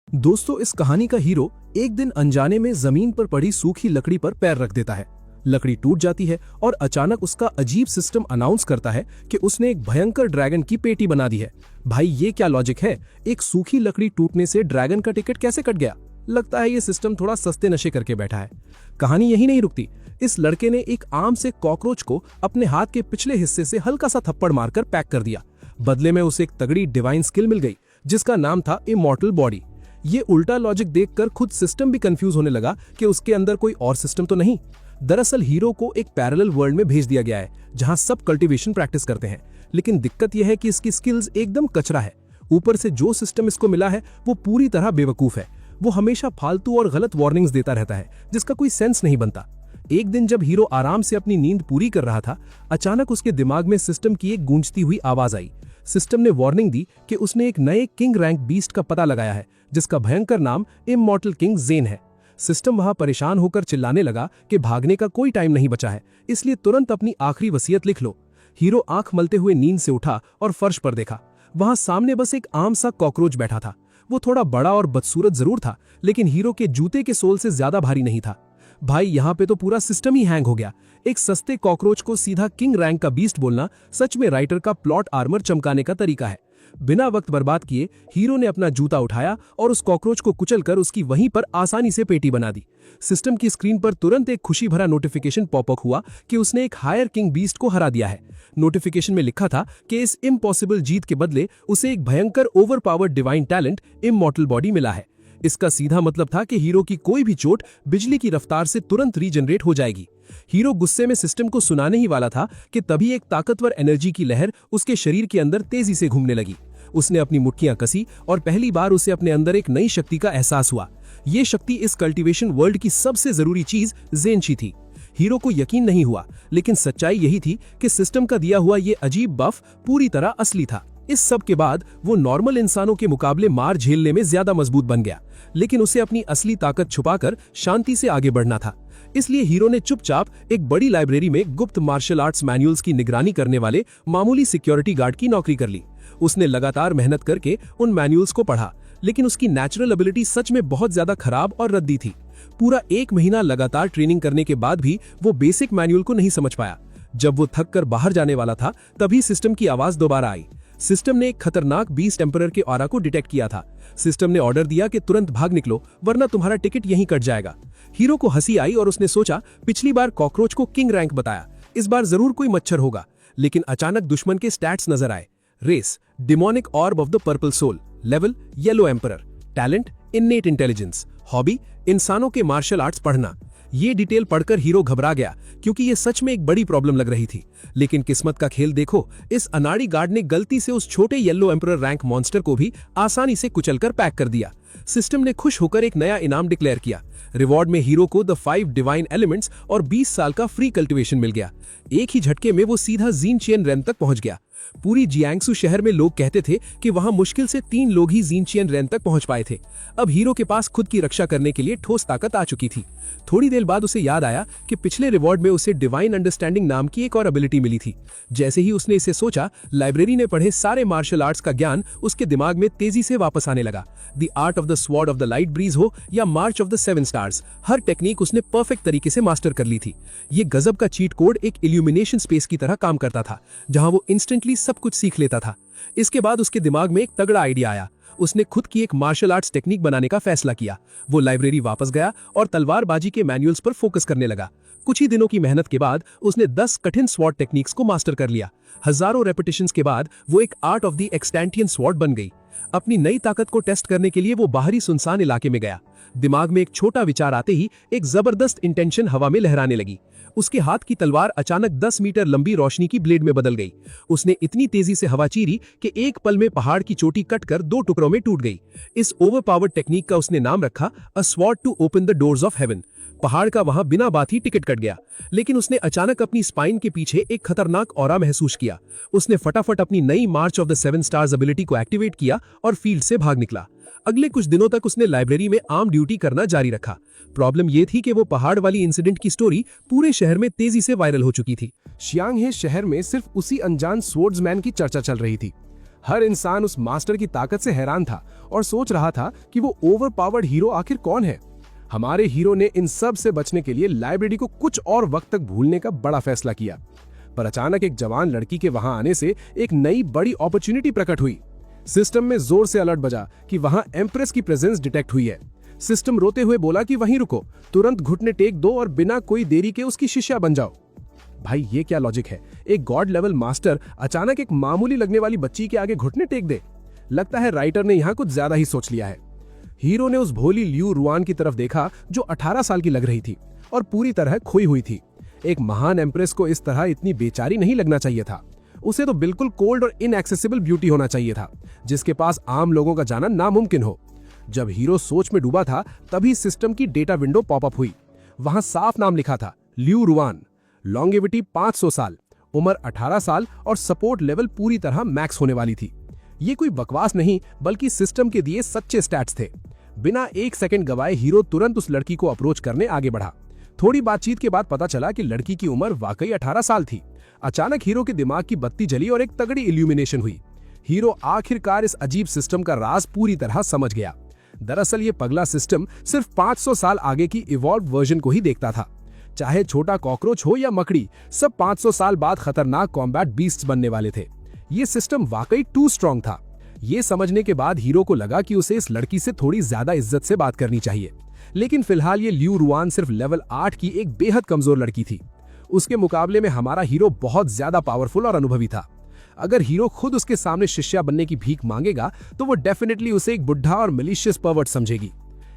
दोस्तों, इस कहानी का हीरो एक दिन अनजाने में जमीन पर पड़ी सूखी लकड़ी पर पैर रख देता है। लकड़ी टूट जाती है और अचानक उसका अजीब सिस्टम अनाउंस करता है कि उसने एक भयंकर ड्रैगन की पेटी बना दी है। भाई, ये क्या लॉजिक है? एक सूखी लकड़ी टूटने से ड्रैगन का टिकट कैसे कट गया? लगता है ये सिस्टम थोड़ा सस्ते नशे करके बैठा है। कहानी यही नहीं रुकती। इस लड़के ने एक आम से कॉकरोच को अपने हाथ के पिछले हिस्से से हल्का सा थप्पड़ मारकर पैक कर दिया। बदले में उसे एक तगड़ी डिवाइन स्किल मिल गई जिसका नाम था इमॉर्टल बॉडी। ये उल्टा लॉजिक देखकर खुद सिस्टम भी कंफ्यूज होने लगा कि उसके अंदर कोई और सिस्टम तो नहीं। दरअसल हीरो को एक पैरेलल वर्ल्ड में भेज दिया गया है जहां सब कल्टीवेशन प्रैक्टिस करते हैं, लेकिन दिक्कत यह है कि इसकी स्किल्स एकदम कचरा है। ऊपर से जो सिस्टम इसको मिला है वो पूरी तरह बेवकूफ है। वो हमेशा फालतू और गलत वार्निंग्स देता रहता है जिसका कोई सेंस नहीं बनता। एक दिन जब हीरो आराम से अपनी नींद पूरी कर रहा था, अचानक उसके दिमाग में सिस्टम की एक गूंजती हुई आवाज आई। सिस्टम ने वार्निंग दी कि उसने एक नए किंग रैंक बीस्ट का पता लगाया है जिसका भयंकर नाम इमॉर्टल किंग ज़ेन है। सिस्टम वहां परेशान होकर चिल्लाने लगा कि भागने का कोई टाइम नहीं बचा है, इसलिए तुरंत अपनी आखिरी वसीयत लिख लो। हीरो आंख मलते हुए नींद से उठा और फर्श पर देखा। वहां सामने बस एक आम सा कॉकरोच बैठा था। वो थोड़ा बड़ा और बदसूरत जरूर था, लेकिन हीरो के जूते के सोल से ज्यादा भारी नहीं था। भाई, यहाँ पे तो पूरा सिस्टम ही हैंग हो गया। एक सस्ते कॉकरोच को सीधा किंग रैंक का बीस्ट बोलना सच में राइटर का प्लॉट आर्मर चमकाने का तरीका है। बिना वक्त बर्बाद किए हीरो ने अपना जूता उठाया और उस कॉकरोच को कुचलकर उसकी वहीं पर आसानी से पेटी बना दी। सिस्टम की स्क्रीन पर तुरंत एक खुशी भरा नोटिफिकेशन पॉपअप हुआ कि उसने एक हायर किंग बीस्ट को हरा दिया है। नोटिफिकेशन में लिखा था कि इस इम्पॉसिबल जीत के बदले उसे एक भयंकर overpowered divine talent immortal body मिला है। इसका सीधा मतलब था कि हीरो की कोई भी चोट बिजली की रफ्तार से तुरंत रीजनरेट हो जाएगी। हीरो गुस्से में सिस्टम को सुनाने ही वाला था कि तभी एक ताकतवर एनर्जी की लहर उसके शरीर के अंदर तेजी से घूमने लगी। उसने अपनी मुट्ठियां कसी और पहली बार उसे अपने अंदर एक नई शक्ति का एहसास हुआ। ये शक्ति इस कल्टीवेशन वर्ल्ड की सबसे जरूरी चीज ज़ेनची थी। हीरो को यकीन नहीं हुआ, लेकिन सच्चाई यही थी कि सिस्टम का दिया हुआ ये अजीब बफ पूरी तरह असली था। इस सब के बाद वो नॉर्मल इंसानों के मुकाबले मार झेलने में ज्यादा मजबूत बन गया, लेकिन उसे अपनी असली ताकत छुपाकर शांति से आगे बढ़ना था। इसलिए हीरो ने चुपचाप एक बड़ी लाइब्रेरी में गुप्त मार्शल आर्ट्स मैनुअल्स की निगरानी करने वाले मामूली सिक्योरिटी गार्ड की नौकरी कर ली। उसने लगातार मेहनत करके उन मैनुअल्स को पढ़ा, लेकिन उसकी नेचुरल एबिलिटी सच में बहुत ज्यादा खराब और रद्दी थी। पूरा 1 महीना लगातार ट्रेनिंग करने के बाद भी वो बेसिक मैनुअल को नहीं समझ पाया। जब वो थक कर बाहर जाने वाला था, तभी सिस्टम की आवाज दोबारा आई। सिस्टम ने एक खतरनाक बीस्ट एम्परर के ऑरा को डिटेक्ट किया था। सिस्टम ने ऑर्डर दिया कि तुरंत भाग निकलो, वरना तुम्हारा टिकट यहीं कट जाएगा। हीरो को हंसी आई और उसने सोचा, पिछली बार कॉकरोच को किंग रैंक बताया, इस बार जरूर कोई मच्छर होगा। लेकिन अचानक दुश्मन के स्टैट्स नजर आए। Race, demonic orb of the purple soul, level yellow emperor, talent innate intelligence, hobby इंसानों के मार्शल आर्ट्स पढ़ना। ये डिटेल पढ़कर हीरो घबरा गया क्योंकि ये सच में एक बड़ी प्रॉब्लम लग रही थी। लेकिन किस्मत का खेल देखो, इस अनाड़ी गार्ड ने गलती से उस छोटे येलो एम्परर रैंक मॉन्स्टर को भी आसानी से कुचलकर पैक कर दिया। सिस्टम ने खुश होकर एक नया इनाम डिक्लेयर किया। रिवॉर्ड में हीरो को द 5 डिवाइन एलिमेंट्स और 20 साल का फ्री कल्टीवेशन मिल गया। एक ही झटके में वो सीधा ज़ीनचियन रेन तक पहुंच गया। पूरी जियांगसू शहर में लोग कहते थे कि वहां मुश्किल से 3 लोग ही ज़ीनचियन रेन तक पहुंच पाए थे। अब हीरो के पास खुद की रक्षा करने के लिए ठोस ताकत आ चुकी थी। थोड़ी देर बाद उसे याद आया कि पिछले रिवॉर्ड में उसे डिवाइन अंडरस्टैंडिंग नाम की एक और एबिलिटी मिली थी। जैसे ही उसने इसे सोचा, लाइब्रेरी ने पढ़े सारे मार्शल आर्ट्स का ज्ञान उसके दिमाग में तेजी से वापस आने लगा। The art of the sword of the light breeze हो या मार्च ऑफ द 7 स्टार्स, हर टेक्निक उसने परफेक्ट तरीके से मास्टर कर ली थी। ये गजब का चीट कोड एक इल्यूमिनेशन स्पेस की तरह काम करता था, जहां वो इंस्टेंटली सब कुछ सीख लेता था। इसके बाद उसके दिमाग में एक तगड़ा आइडिया आया। उसने खुद की एक मार्शल आर्ट्स टेक्निक बनाने का फैसला किया। वो लाइब्रेरी वापस गया और तलवारबाजी के मैनुअल्स पर फोकस करने लगा। कुछ ही दिनों की मेहनत के बाद उसने 10 कठिन स्वॉर्ड टेक्निक्स को मास्टर कर लिया। हजारों रेपिटेशंस के बाद वो एक आर्ट ऑफ द एक्सटेंटियन स्वॉर्ड बन गई। अपनी नई ताकत को टेस्ट करने के लिए वो बाहरी सुनसान इलाके में गया। दिमाग में एक छोटा विचार आते ही एक जबरदस्त इंटेंशन हवा में लहराने लगी। उसके हाथ की तलवार अचानक 10 मीटर लंबी रोशनी की ब्लेड में बदल गई। उसने इतनी तेजी से हवा चीरी कि एक पल में पहाड़ की चोटी कटकर 2 टुकड़ों में टूट गई। इस ओवरपावर्ड टेक्निक का उसने नाम रखा a sword to open the doors of heaven. पहाड़ का वहां बिना बात ही टिकट कट गया, लेकिन उसने अचानक अपनी स्पाइन के पीछे एक खतरनाक ऑरा महसूस किया। उसने फटाफट अपनी नई मार्च ऑफ द 7 स्टार्स एबिलिटी को एक्टिवेट किया और फील्ड से भाग निकला। अगले कुछ दिनों तक उसने लाइब्रेरी में आर्म ड्यूटी करना जारी रखा। प्रॉब्लम यह थी कि वो पहाड़ वाली इंसिडेंट की स्टोरी पूरे शहर में तेजी से वायरल हो चुकी थी। शियांग हे शहर में सिर्फ उसी अनजान स्वॉर्ड्समैन की चर्चा चल रही थी। हर इंसान उस मास्टर की ताकत से हैरान था और सोच रहा था कि वो ओवर पावर्ड हीरो आखिर कौन है। हमारे हीरो ने इन सब से बचने के लिए लाइब्रेरी को कुछ और वक्त तक भूलने का बड़ा फैसला किया। पर अचानक एक जवान लड़की के वहां आने से एक नई बड़ी अपॉर्चुनिटी प्रकट हुई। सिस्टम में जोर से अलर्ट बजा कि वहां एम्प्रेस की प्रेजेंस डिटेक्ट हुई है। सिस्टम रोते हुए बोला कि वहीं रुको, तुरंत घुटने टेक दो और बिना कोई देरी के उसकी शिष्या बन जाओ। भाई ये क्या लॉजिक है? एक गॉड लेवल मास्टर अचानक एक मामूली लगने वाली बच्ची के आगे घुटने टेक दे। लगता है राइटर ने यहाँ कुछ ज्यादा ही सोच लिया है। हीरो ने उस भोली लियू रुआन की तरफ देखा जो 18 साल की लग रही थी और पूरी तरह खोई हुई थी। एक महान एम्प्रेस को इस तरह इतनी बेचारी नहीं लगना चाहिए था। उसे तो बिल्कुल कोल्ड और इनएक्सेसिबल ब्यूटी होना चाहिए था, जिसके पास आम लोगों का जाना नामुमकिन हो। जब हीरो सोच में डूबा था तभी सिस्टम की डेटा विंडो पॉपअप हुई। वहां साफ नाम लिखा था, लियू रुआन, लॉन्गेविटी 500 साल, उम्र 18 साल और सपोर्ट लेवल पूरी तरह मैक्स होने वाली थी। ये कोई बकवास नहीं बल्कि सिस्टम के दिए सच्चे स्टैट्स थे। बिना एक सेकंड गवाए हीरो तुरंत उस लड़की को अप्रोच करने आगे बढ़ा। थोड़ी बातचीत के बाद पता चला कि लड़की की उम्र वाकई 18 साल थी। अचानक हीरो के दिमाग की बत्ती जली और एक तगड़ी इल्यूमिनेशन हुई। हीरो आखिरकार इस अजीब सिस्टम का राज पूरी तरह समझ गया। दरअसल ये पगला सिस्टम सिर्फ 500 साल आगे की इवॉल्व वर्जन को ही देखता था। चाहे छोटा कॉकरोच हो या मकड़ी, सब 500 साल बाद खतरनाक कॉम्बैट बीस्ट्स बनने वाले थे। ये सिस्टम वाकई टू स्ट्रॉन्ग था। ये समझने के बाद हीरो को लगा कि उसे इस लड़की से थोड़ी ज्यादा इज्जत से बात करनी चाहिए। लेकिन फिलहाल ये लियू रुआन सिर्फ लेवल 8 की एक बेहद कमजोर लड़की थी। उसके मुकाबले में हमारा हीरो बहुत ज्यादा पावरफुल और अनुभवी था। अगर हीरो खुद उसके सामने शिष्या बनने की भीख मांगेगा तो वो डेफिनेटली उसे एक बुढ़ा और मलिशियस पर्वर्ट समझेगी।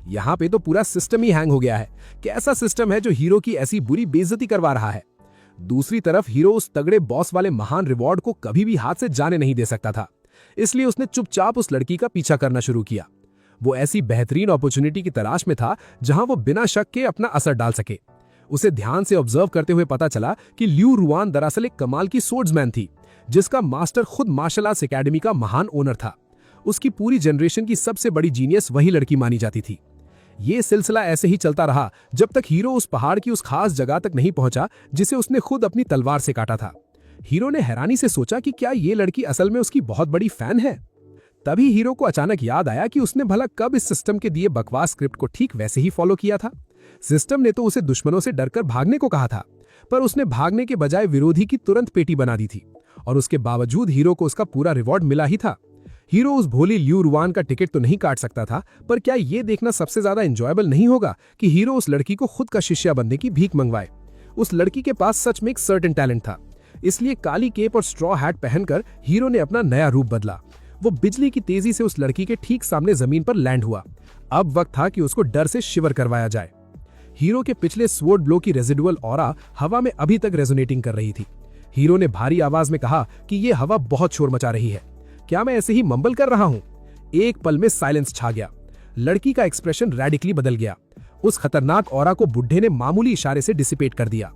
यहाँ पे तो पूरा सिस्टम ही हैंग हो गया है। कैसा सिस्टम है जो हीरो की ऐसी बुरी बेइज्जती करवा रहा है? दूसरी तरफ हीरो उस तगड़े बॉस वाले महान रिवॉर्ड को कभी भी हाथ से जाने नहीं दे सकता था। इसलिए उसने चुपचाप उस लड़की का पीछा करना शुरू किया। वो ऐसी बेहतरीन अपॉर्चुनिटी की तलाश में था जहां वो बिना शक के अपना असर डाल सके। उसे ध्यान से ऑब्जर्व करते हुए पता चला कि लियू रुआन दरअसल एक कमाल की सोर्ड्समैन थी, जिसका मास्टर खुद मार्शल आर्ट्स एकेडमी का महान ओनर था। उसकी पूरी जनरेशन की सबसे बड़ी जीनियस वही लड़की मानी जाती थी। ये सिलसिला ऐसे ही चलता रहा जब तक हीरो उस पहाड़ की उस खास जगह तक नहीं पहुंचा जिसे उसने खुद अपनी तलवार से काटा था। हीरो ने हैरानी से सोचा कि क्या ये लड़की असल में उसकी बहुत बड़ी फैन है। तभी हीरो को अचानक याद आया कि उसने भला कब इस सिस्टम के दिए बकवास स्क्रिप्ट को ठीक वैसे ही फॉलो किया था। सिस्टम ने तो उसे दुश्मनों से डरकर भागने को कहा था, पर उसने भागने के बजाय विरोधी की तुरंत पेटी बना दी थी और उसके बावजूद हीरो को उसका पूरा रिवॉर्ड मिला ही था। हीरो उस भोली लियू रुआन का टिकट तो नहीं काट सकता था, पर क्या ये देखना सबसे ज्यादा एंजॉयबल नहीं होगा कि हीरो उस लड़की को खुद का शिष्या बनने की भीख मंगवाए। उस लड़की के पास सच में एक सर्टेन टैलेंट था। इसलिए काली केप और स्ट्रॉ हैट पहनकर हीरो ने अपना नया रूप बदला। वो बिजली की तेजी से उस लड़की के ठीक सामने जमीन पर लैंड हुआ। अब वक्त था कि उसको डर से शिवर करवाया जाए। हीरो के पिछले स्वॉर्ड ब्लो की रेजिडुअल ऑरा हवा में अभी तक रेजोनेटिंग कर रही थी। हीरो ने भारी आवाज में कहा कि ये हवा बहुत शोर मचा रही है। क्या मैं ऐसे ही मंबल कर रहा हूं? एक पल में साइलेंस छा गया। लड़की का एक्सप्रेशन रैडिकली बदल गया। उस खतरनाक ऑरा को बुढ़े ने मामूली इशारे से डिसिपेट कर दिया।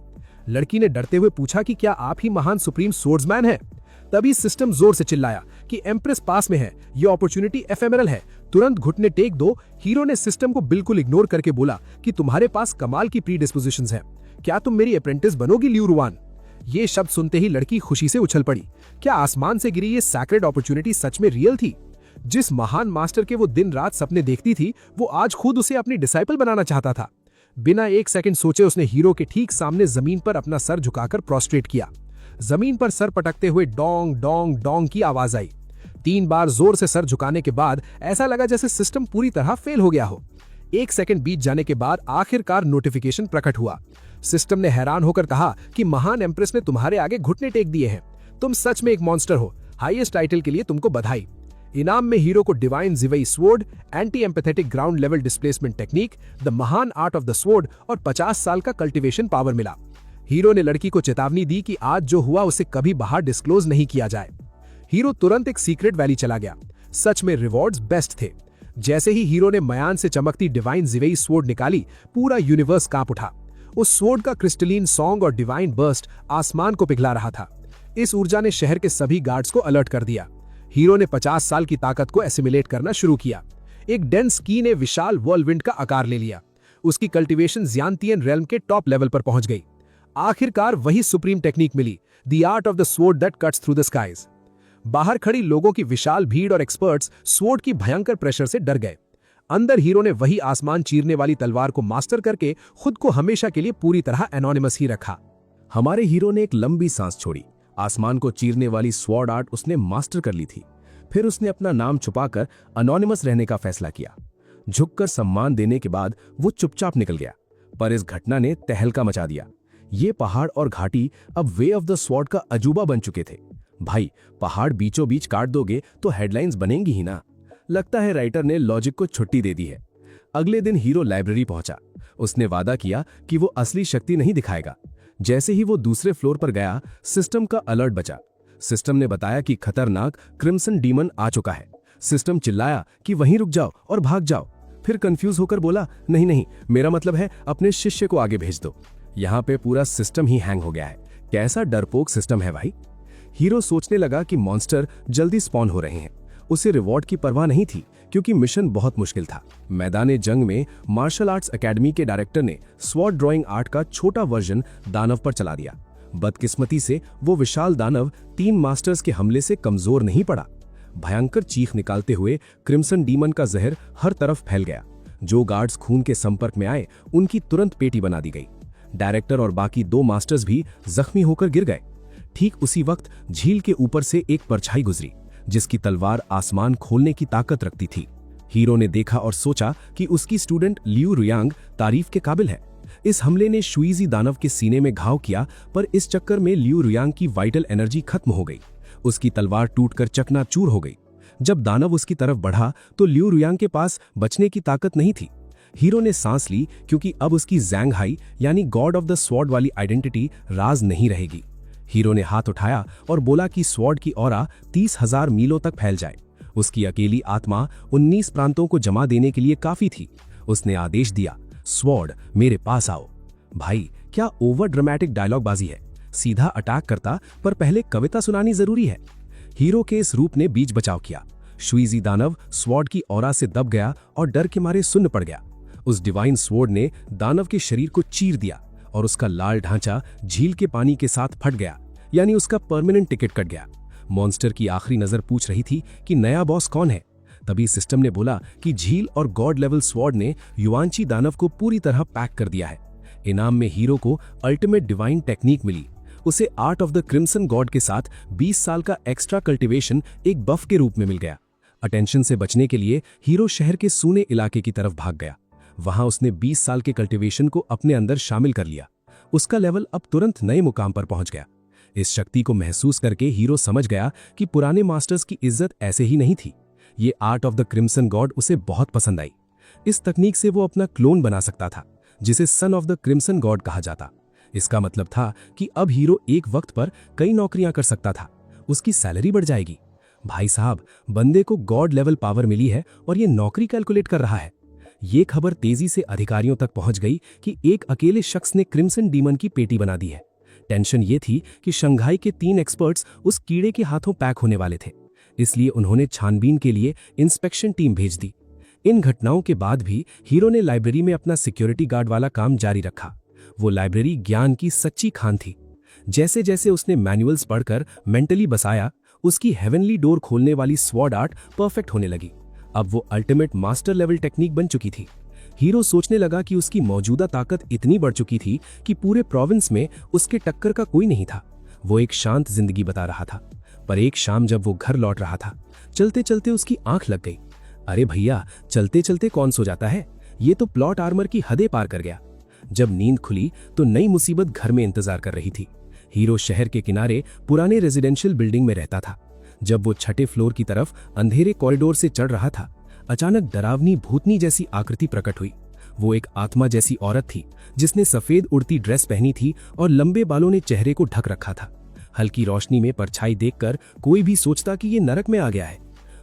लड़की ने डरते हुए पूछा कि क्या आप ही महान सुप्रीम सोर्ड्समैन हैं? तभी सिस्टम जोर से चिल्लाया कि एम्प्रेस पास में है, ये अपॉर्चुनिटी एफेमेरल है, तुरंत घुटने टेक दो। हीरो ने सिस्टम को बिल्कुल इग्नोर करके बोला कि तुम्हारे पास कमाल की प्री डिस्पोजिशंस हैं। क्या तुम मेरी अप्रेंटिस बनोगी लियू रुआन? ये शब्द सुनते ही लड़की खुशी से उछल पड़ी। क्या आसमान से गिरी ये सैक्रेड अपॉर्चुनिटी सच में रियल थी? जिस महान मास्टर के वो दिन रात सपने देखती थी, वो आज खुद उसे अपनी डिसाइपल बनाना चाहता था। बिना एक सेकंड सोचे उसने हीरो के ठीक सामने जमीन पर अपना सर झुकाकर प्रोस्ट्रेट किया। जमीन पर सर पटकते हुए डोंग डोंग डोंग की आवाज आई। 3 बार जोर से सर झुकाने के बाद ऐसा लगा जैसे सिस्टम पूरी तरह फेल हो गया हो। 1 सेकंड बीत जाने के बाद आखिरकार नोटिफिकेशन प्रकट हुआ। सिस्टम ने हैरान होकर कहा कि महान एम्प्रेस ने तुम्हारे आगे घुटने टेक दिए हैं। तुम सच में एक मॉन्स्टर हो। हाईएस्ट टाइटल के लिए तुमको बधाई। इनाम में हीरो को डिवाइन जिवेई sword, anti empathetic ground level displacement technique, the महान आर्ट ऑफ द स्वॉर्ड और 50 साल का कल्टीवेशन पावर मिला। हीरो ने लड़की को चेतावनी दी कि आज जो हुआ उसे कभी बाहर डिस्क्लोज नहीं किया जाए। हीरो तुरंत एक सीक्रेट वैली चला गया। सच में रिवॉर्ड्स बेस्ट थे। जैसे ही हीरो ने मयान से चमकती डिवाइन जिवेई स्वॉर्ड निकाली, पूरा यूनिवर्स कांप उठा। उस स्वॉर्ड का क्रिस्टलीन सॉन्ग और डिवाइन बर्स्ट आसमान को पिघला रहा था। इस ऊर्जा ने शहर के सभी गार्ड्स को अलर्ट कर दिया। हीरो ने 50 साल की ताकत को एसिमिलेट करना शुरू किया। एक डेंस की ने विशाल व्हर्लविंड का आकार ले लिया। उसकी कल्टीवेशन ज़ियांतियन रेल्म के टॉप लेवल पर पहुंच गई। आखिरकार वही सुप्रीम टेक्निक मिली, the art of the sword that cuts through the skies. बाहर खड़ी लोगों की विशाल भीड़ और एक्सपर्ट्स स्वॉर्ड की भयंकर प्रेशर से डर गए। अंदर हीरो ने वही आसमान चीरने वाली तलवार को मास्टर करके खुद को हमेशा के लिए पूरी तरह एनोनिमस ही रखा। हमारे हीरो ने एक लंबी सांस छोड़ी। आसमान को चीरने वाली स्वॉर्ड आर्ट उसने मास्टर कर ली थी। फिर उसने अपना नाम छुपाकर अनोनिमस रहने का फैसला किया। झुककर सम्मान देने के बाद वो चुपचाप निकल गया। पर इस घटना ने तहलका मचा दिया। ये पहाड़ और घाटी अब वे ऑफ द स्वॉर्ड का अजूबा बन चुके थे। भाई, पहाड़ बीचों बीच काट दोगे तो हेडलाइंस बनेंगी ही ना। लगता है राइटर ने लॉजिक को छुट्टी दे दी है। अगले दिन हीरो लाइब्रेरी पहुंचा। उसने वादा किया कि वो असली शक्ति नहीं दिखाएगा। जैसे ही वो दूसरे फ्लोर पर गया, सिस्टम का अलर्ट बजा। सिस्टम ने बताया कि खतरनाक क्रिम्सन डीमन आ चुका है। सिस्टम चिल्लाया कि वहीं रुक जाओ और भाग जाओ। फिर कंफ्यूज होकर बोला, नहीं नहीं, मेरा मतलब है अपने शिष्य को आगे भेज दो। यहाँ पे पूरा सिस्टम ही हैंग हो गया है। कैसा डरपोक सिस्टम है भाई। हीरो सोचने लगा कि मॉन्स्टर जल्दी स्पॉन हो रहे हैं। उसे रिवॉर्ड की परवाह नहीं थी, क्योंकि मिशन बहुत मुश्किल था। मैदाने जंग में मार्शल आर्ट्स एकेडमी के डायरेक्टर ने स्वॉर्ड ड्राइंग आर्ट का छोटा वर्जन दानव पर चला दिया। बदकिस्मती से वो विशाल दानव 3 मास्टर्स के हमले से कमजोर नहीं पड़ा। भयंकर चीख निकालते हुए क्रिम्सन डीमन का जहर हर तरफ फैल गया। जो गार्ड्स खून के संपर्क में आए, उनकी तुरंत पेटी बना दी गई। डायरेक्टर और बाकी 2 मास्टर्स भी जख्मी होकर गिर गए। ठीक उसी वक्त झील के ऊपर से एक परछाई गुजरी, जिसकी तलवार आसमान खोलने की ताकत रखती थी। हीरो ने देखा और सोचा कि उसकी स्टूडेंट लियू रुयांग तारीफ के काबिल है। इस हमले ने शुइजी दानव के सीने में घाव किया, पर इस चक्कर में लियू रुयांग की वाइटल एनर्जी खत्म हो गई। उसकी तलवार टूटकर चकनाचूर हो गई। जब दानव उसकी तरफ बढ़ा तो लियू रुयांग के पास बचने की ताकत नहीं थी। हीरो ने सांस ली, क्योंकि अब उसकी ज़ैंग हाई यानी गॉड ऑफ द स्वॉर्ड वाली आइडेंटिटी राज नहीं रहेगी। हीरो ने हाथ उठाया और बोला कि स्वॉर्ड की ऑरा 30,000 मीलों तक फैल जाए। उसकी अकेली आत्मा 19 प्रांतों को जमा देने के लिए काफी थी। उसने आदेश दिया, स्वॉर्ड मेरे पास आओ। भाई, क्या ओवर ड्रामेटिक डायलॉगबाजी है। सीधा अटैक करता, पर पहले कविता सुनानी जरूरी है। हीरो के इस रूप ने बीच बचाव किया। शुइजी दानव स्वॉर्ड की ऑरा से दब गया और डर के मारे सुन्न पड़ गया। उस डिवाइन स्वॉर्ड ने दानव के शरीर को चीर दिया और उसका लाल ढांचा झील के पानी के साथ फट गया, यानी उसका परमानेंट टिकट कट गया। मॉन्स्टर की आखिरी नजर पूछ रही थी कि नया बॉस कौन है। तभी सिस्टम ने बोला कि झील और गॉड लेवल स्वॉर्ड ने युआंची दानव को पूरी तरह पैक कर दिया है। इनाम में हीरो को अल्टीमेट डिवाइन टेक्निक मिली। उसे art of the crimson God के साथ 20 साल का एक्स्ट्रा कल्टीवेशन एक बफ के रूप में मिल गया। अटेंशन से बचने के लिए हीरो शहर के सूने इलाके की तरफ भाग गया। वहां उसने 20 साल के कल्टीवेशन को अपने अंदर शामिल कर लिया। उसका लेवल अब तुरंत नए मुकाम पर पहुंच गया। इस शक्ति को महसूस करके हीरो समझ गया कि पुराने मास्टर्स की इज्जत ऐसे ही नहीं थी। ये art of the crimson God उसे बहुत पसंद आई। इस तकनीक से वो अपना क्लोन बना सकता था, जिसे son of the crimson God कहा जाता। इसका मतलब था कि अब हीरो एक वक्त पर कई नौकरियां कर सकता था। उसकी सैलरी बढ़ जाएगी। भाई साहब, बंदे को गॉड लेवल पावर मिली है और ये नौकरी कैलकुलेट कर रहा है। ये खबर तेजी से अधिकारियों तक पहुंच गई कि एक अकेले शख्स ने क्रिम्सन डीमन की पेटी बना दी है। टेंशन ये थी कि शंघाई के 3 एक्सपर्ट्स उस कीड़े के हाथों पैक होने वाले थे, इसलिए उन्होंने छानबीन के लिए इंस्पेक्शन टीम भेज दी। इन घटनाओं के बाद भी हीरो ने लाइब्रेरी में अपना सिक्योरिटी गार्ड वाला काम जारी रखा। वो लाइब्रेरी ज्ञान की सच्ची खान थी। जैसे जैसे उसने मैनुअल्स पढ़कर मेंटली बसाया, उसकी हेवनली डोर खोलने वाली स्वॉर्ड आर्ट परफेक्ट होने लगी। अब वो अल्टीमेट मास्टर लेवल टेक्निक बन चुकी थी। हीरो सोचने लगा कि उसकी मौजूदा ताकत इतनी बढ़ चुकी थी कि पूरे प्रोविंस में उसके टक्कर का कोई नहीं था। वो एक शांत जिंदगी बता रहा था। पर एक शाम जब वो घर लौट रहा था, चलते चलते उसकी आंख लग गई। अरे भैया, चलते चलते कौन सो जाता है? ये तो प्लॉट आर्मर की हदें पार कर गया। जब नींद खुली तो नई मुसीबत घर में इंतजार कर रही थी। हीरो शहर के किनारे पुराने रेजिडेंशियल बिल्डिंग में रहता था। जब वो 6ठे फ्लोर की तरफ अंधेरे कॉरिडोर से चढ़ रहा था, अचानक डरावनी भूतनी जैसी आकृति प्रकट हुई। वो एक आत्मा जैसी औरत थी, जिसने सफेद उड़ती ड्रेस पहनी थी और लंबे बालों ने चेहरे को ढक रखा था। हल्की रोशनी में परछाई देखकर कोई भी सोचता कि ये नरक में आ गया है।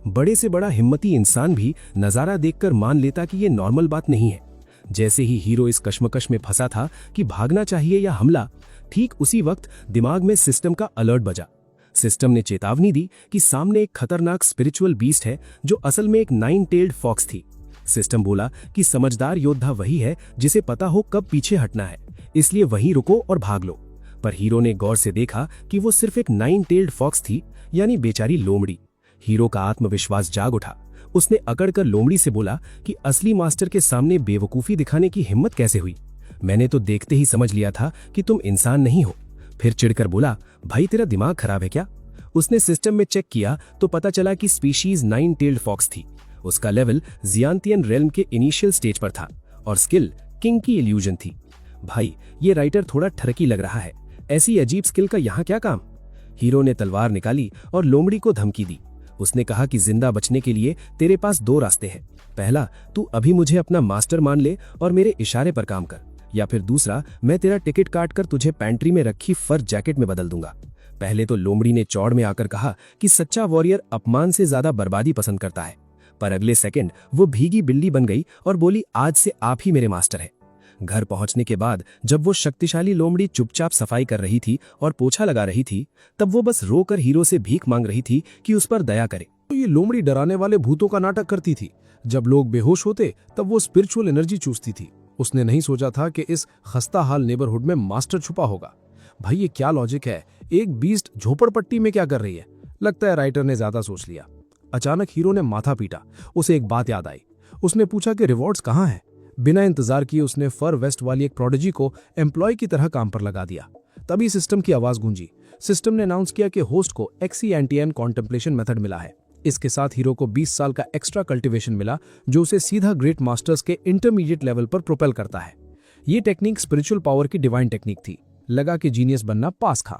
बड़े से बड़ा हिम्मती इंसान भी नजारा देखकर मान लेता कि ये नॉर्मल बात नहीं है। जैसे ही हीरो इस कश्मकश में फंसा था कि भागना चाहिए या हमला, ठीक उसी वक्त दिमाग में सिस्टम का अलर्ट बजा। सिस्टम ने चेतावनी दी कि सामने एक खतरनाक स्पिरिचुअल बीस्ट है, जो असल में एक 9 टेल्ड फॉक्स थी। सिस्टम बोला कि समझदार योद्धा वही है जिसे पता हो कब पीछे हटना है, इसलिए वहीं रुको और भाग लो। पर हीरो ने गौर से देखा कि वो सिर्फ एक 9 टेल्ड फॉक्स थी, यानी बेचारी लोमड़ी। हीरो का आत्मविश्वास जाग उठा। उसने अकड़कर लोमड़ी से बोला कि असली मास्टर के सामने बेवकूफी दिखाने की हिम्मत कैसे हुई? मैंने तो देखते ही समझ लिया था कि तुम इंसान नहीं हो। फिर चिढ़कर बोला, भाई तेरा दिमाग खराब है क्या? उसने सिस्टम में चेक किया तो पता चला कि स्पीशीज 9 टेल्ड फॉक्स थी। उसका लेवल जियांतियन रेल्म के इनिशियल स्टेज पर था और स्किल किंग की इल्यूजन थी। भाई ये राइटर थोड़ा ठरकी लग रहा है, ऐसी अजीब स्किल का यहाँ क्या काम? हीरो ने तलवार निकाली और लोमड़ी को धमकी दी। उसने कहा कि जिंदा बचने के लिए तेरे पास 2 रास्ते हैं। पहला, तू अभी मुझे अपना मास्टर मान ले और मेरे इशारे पर काम कर, या फिर दूसरा, मैं तेरा टिकट काट कर तुझे पैंट्री में रखी फर जैकेट में बदल दूंगा। पहले तो लोमड़ी ने चौड़ में आकर कहा कि सच्चा वॉरियर अपमान से ज्यादा बर्बादी पसंद करता है, पर अगले सेकंड वो भीगी बिल्ली बन गई और बोली, आज से आप ही मेरे मास्टर हैं। घर पहुंचने के बाद जब वो शक्तिशाली लोमड़ी चुपचाप सफाई कर रही थी और पोछा लगा रही थी, तब वो बस रोकर हीरो से भीख मांग रही थी कि उस पर दया करे। तो ये लोमड़ी डराने वाले भूतों का नाटक करती थी। जब लोग बेहोश होते तब वो स्पिरिचुअल एनर्जी चूसती थी। उसने नहीं सोचा था कि इस खस्ता हाल नेबरहुड में मास्टर छुपा होगा। भाई ये क्या लॉजिक है? एक बीस्ट झोपड़पट्टी में क्या कर रही है? लगता है राइटर ने ज्यादा सोच लिया। अचानक हीरो ने माथा पीटा। उसे एक बात याद आई। उसने पूछा कि रिवॉर्ड्स कहाँ हैं? बिना इंतजार किए उसने फर वेस्ट वाली एक प्रोडिजी को एम्प्लॉय की तरह काम पर लगा दिया। तभी सिस्टम की आवाज गूंजी। सिस्टम ने अनाउंस किया कि होस्ट को एक्सी-एंटियन कॉन्टेम्पलेशन मेथड मिला है। इसके साथ हीरो को 20 साल का एक्स्ट्रा कल्टीवेशन मिला, जो उसे सीधा ग्रेट मास्टर्स के इंटरमीडिएट लेवल पर प्रोपेल करता है। ये टेक्निक स्पिरिचुअल पावर की डिवाइन टेक्निक थी। लगा कि जीनियस बनना पास खा।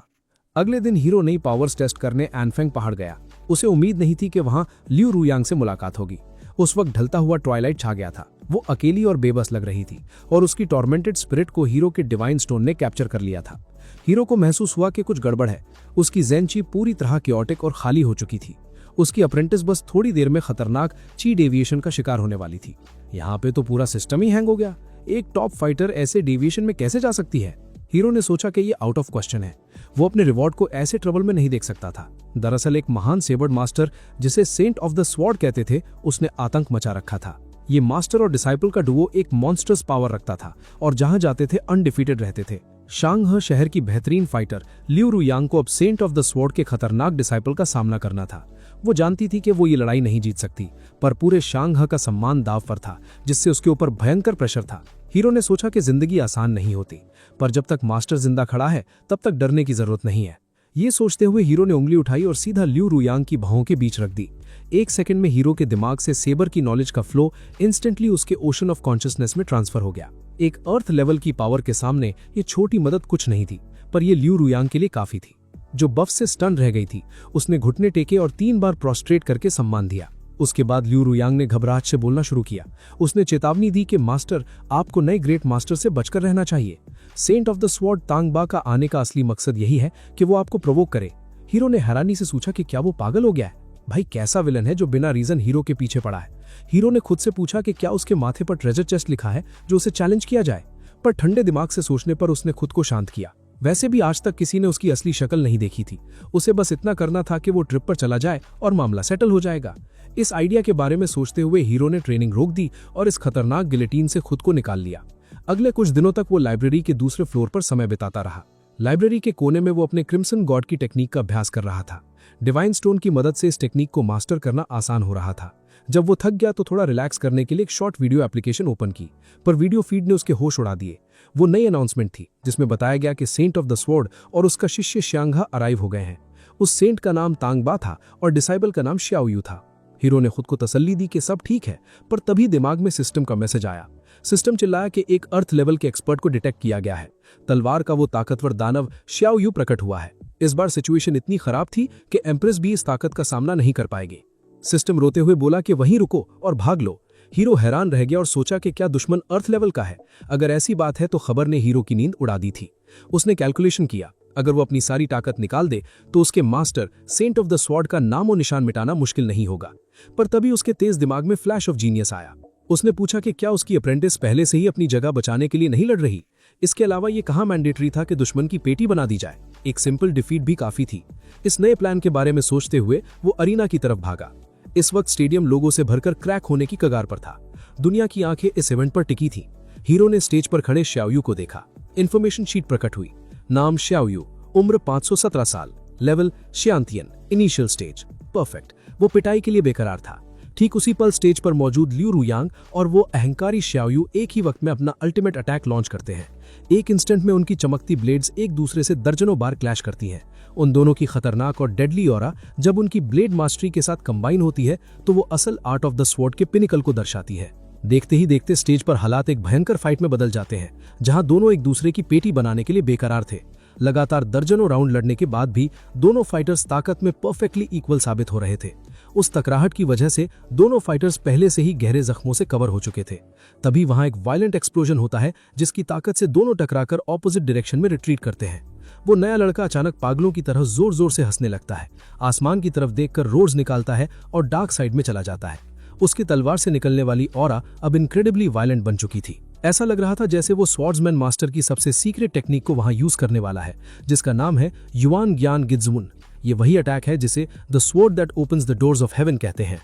अगले दिन हीरो नई पावर्स टेस्ट करने एनफेंग पहाड़ गया। उसे उम्मीद नहीं थी कि वहां लियू रुयांग से मुलाकात होगी। उस वक्त ढलता हुआ ट्वाइलाइट छा गया था। वो अकेली और बेबस लग रही थी और उसकी टॉर्मेंटेड स्पिरिट को हीरो के डिवाइन स्टोन ने कैप्चर कर लिया था। हीरो को महसूस हुआ कि कुछ गड़बड़ है। उसकी ज़ेन ची पूरी तरह क्योटिक और खाली हो चुकी थी। उसकी अप्रेंटिस बस थोड़ी देर में खतरनाक ची डेविएशन का शिकार होने वाली थी। यहाँ पे तो पूरा सिस्टम ही हैंग हो गया। एक टॉप फाइटर ऐसे डेविएशन में कैसे जा सकती है? हीरो ने सोचा कि ये आउट ऑफ क्वेश्चन है। वो अपने रिवॉर्ड को ऐसे ट्रबल में नहीं देख सकता था। दरअसल एक महान सेबर्ड मास्टर, जिसे सेंट ऑफ द स्वॉर्ड कहते थे, उसने आतंक मचा रखा था। ये मास्टर और डिसाइपल का डुओ एक मॉन्स्टर्स पावर रखता था और जहां जाते थे अनडिफीटेड रहते थे। शांगहे शहर की बेहतरीन फाइटर लियू रुयांग को अब सेंट ऑफ द स्वॉर्ड के खतरनाक डिसाइपल का सामना करना था। वो जानती थी कि वो ये लड़ाई नहीं जीत सकती, पर पूरे शांगहे का सम्मान दांव पर था, जिससे उसके ऊपर भयंकर प्रेशर था। हीरो ने सोचा कि जिंदगी आसान नहीं होती, पर जब तक मास्टर जिंदा खड़ा है तब तक डरने की जरूरत नहीं है। ये सोचते हुए हीरो ने उंगली उठाई और सीधा लियू रुयांग की भौं के बीच रख दी। एक सेकंड में हीरो के दिमाग से सेबर की नॉलेज का फ्लो इंस्टेंटली उसके ओशन ऑफ कॉन्शियसनेस में ट्रांसफर हो गया। एक अर्थ लेवल की पावर के सामने ये छोटी मदद कुछ नहीं थी, पर ये लियू रुयांग के लिए काफी थी, जो बफ से स्टन रह गई थी। उसने घुटने टेके और 3 बार प्रोस्ट्रेट करके सम्मान दिया। उसके बाद लियू रुयांग ने घबराहट से बोलना शुरू किया। उसने चेतावनी दी कि मास्टर, आपको नए ग्रेट मास्टर से बचकर रहना चाहिए। सेंट ऑफ द स्वॉर्ड तांगबा का आने का असली मकसद यही है कि वो आपको प्रोवोक करे। हीरो ने हैरानी से पूछा कि क्या वो पागल हो गया है? भाई कैसा विलन है जो बिना रीजन हीरो के पीछे पड़ा है? हीरो ने खुद से पूछा कि क्या उसके माथे पर ट्रेजर चेस्ट लिखा है जो उसे चैलेंज किया जाए, पर ठंडे दिमाग से सोचने पर उसने खुद को शांत किया। वैसे भी आज तक किसी ने उसकी असली शक्ल नहीं देखी थी। उसे बस इतना करना था कि वो ट्रिप पर चला जाए और मामला सेटल हो जाएगा। इस आइडिया के बारे में सोचते हुए हीरो ने ट्रेनिंग रोक दी और इस खतरनाक गिलेटीन से खुद को निकाल लिया। अगले कुछ दिनों तक वो लाइब्रेरी के दूसरे फ्लोर पर समय बिताता रहा। लाइब्रेरी के कोने में वो अपने क्रिम्सन गॉड की टेक्निक का अभ्यास कर रहा था। डिवाइन स्टोन की मदद से इस टेक्निक को मास्टर करना आसान हो रहा था। जब वो थक गया तो थोड़ा रिलैक्स करने के लिए एक शॉर्ट वीडियो एप्लीकेशन ओपन की, पर वीडियो फीड ने उसके होश उड़ा दिए। वो नई अनाउंसमेंट थी जिसमें बताया गया कि सेंट ऑफ द स्वॉर्ड और उसका शिष्य शांगहे अराइव हो गए हैं। उस सेंट का नाम तांगबा था और डिसाइबल का नाम श्याओयू था। हीरो ने खुद को तसल्ली दी कि सब ठीक है, पर तभी दिमाग में सिस्टम का मैसेज आया। सिस्टम चिल्लाया कि एक अर्थ लेवल के एक्सपर्ट को डिटेक्ट किया गया है। तलवार का वो ताकतवर दानव श्याओयू प्रकट हुआ है। इस बार सिचुएशन इतनी खराब थी कि एम्प्रेस भी इस ताकत का सामना नहीं कर पाएगी। सिस्टम रोते हुए बोला कि वहीं रुको और भाग लो। हीरो हैरान रह गया और सोचा कि क्या दुश्मन अर्थ लेवल का है? अगर ऐसी बात है तो खबर ने हीरो की नींद उड़ा दी थी। उसने कैलकुलेशन किया, अगर वो अपनी सारी ताकत निकाल दे तो उसके master saint of the sword का नामो निशान मिटाना मुश्किल नहीं होगा। पर तभी उसके तेज दिमाग में फ्लैश ऑफ जीनियस आया। उसने पूछा कि क्या उसकी अप्रेंटिस पहले से ही अपनी जगह बचाने के लिए नहीं लड़ रही? इसके अलावा ये कहाँ मैंडेटरी था कि दुश्मन की पेटी बना दी जाए? एक सिंपल डिफीट भी काफी थी। इस नए प्लान के बारे में सोचते हुए वो अरीना की तरफ भागा। इस वक्त स्टेडियम लोगों से भरकर क्रैक होने की कगार पर था। दुनिया की आंखें इस इवेंट पर टिकी थी। हीरो ने स्टेज पर खड़े श्याओयू को देखा। इन्फॉर्मेशन शीट प्रकट हुई। नाम श्याओयू, उम्र 517 साल, लेवल श्यांतियन, इनिशियल स्टेज परफेक्ट। वो पिटाई के लिए बेकरार था। ठीक उसी पल स्टेज पर मौजूद लियू रुयांग और वो अहंकारी श्याओयू एक ही वक्त में अपना अल्टीमेट अटैक लॉन्च करते हैं। एक इंस्टेंट में उनकी चमकती ब्लेड्स एक दूसरे से दर्जनों बार क्लैश करती हैं। उन दोनों की खतरनाक और डेडली ऑरा जब उनकी ब्लेड मास्टरी के साथ कंबाइन होती है तो वो असल आर्ट ऑफ द स्वॉर्ड के पिनिकल को दर्शाती है। देखते ही देखते स्टेज पर हालात एक भयंकर फाइट में बदल जाते हैं, जहां दोनों एक दूसरे की पेटी बनाने के लिए बेकरार थे। लगातार दर्जनों राउंड लड़ने के बाद भी दोनों फाइटर्स ताकत में परफेक्टली इक्वल साबित हो रहे थे। उस तकराहट की वजह से दोनों फाइटर्स पहले से ही गहरे जख्मों से कवर हो चुके थे। तभी वहां एक वायलेंट एक्सप्लोजन होता है, जिसकी ताकत से दोनों टकराकर ऑपोजिट डायरेक्शन में रिट्रीट करते हैं। वो नया लड़का अचानक पागलों की तरह जोर जोर से हंसने लगता है, आसमान की तरफ देखकर रोर्स निकालता है और डार्क साइड में चला जाता है। उसकी तलवार से निकलने वाली ऑरा अब इनक्रेडिबली वायलेंट बन चुकी थी। ऐसा लग रहा था जैसे वो स्वॉर्ड्समैन मास्टर की सबसे सीक्रेट टेक्निक को वहां यूज करने वाला है, जिसका नाम है युआन ज्ञान गित्ज़ुन। ये वही अटैक है जिसे the sword that opens the doors of haven कहते हैं।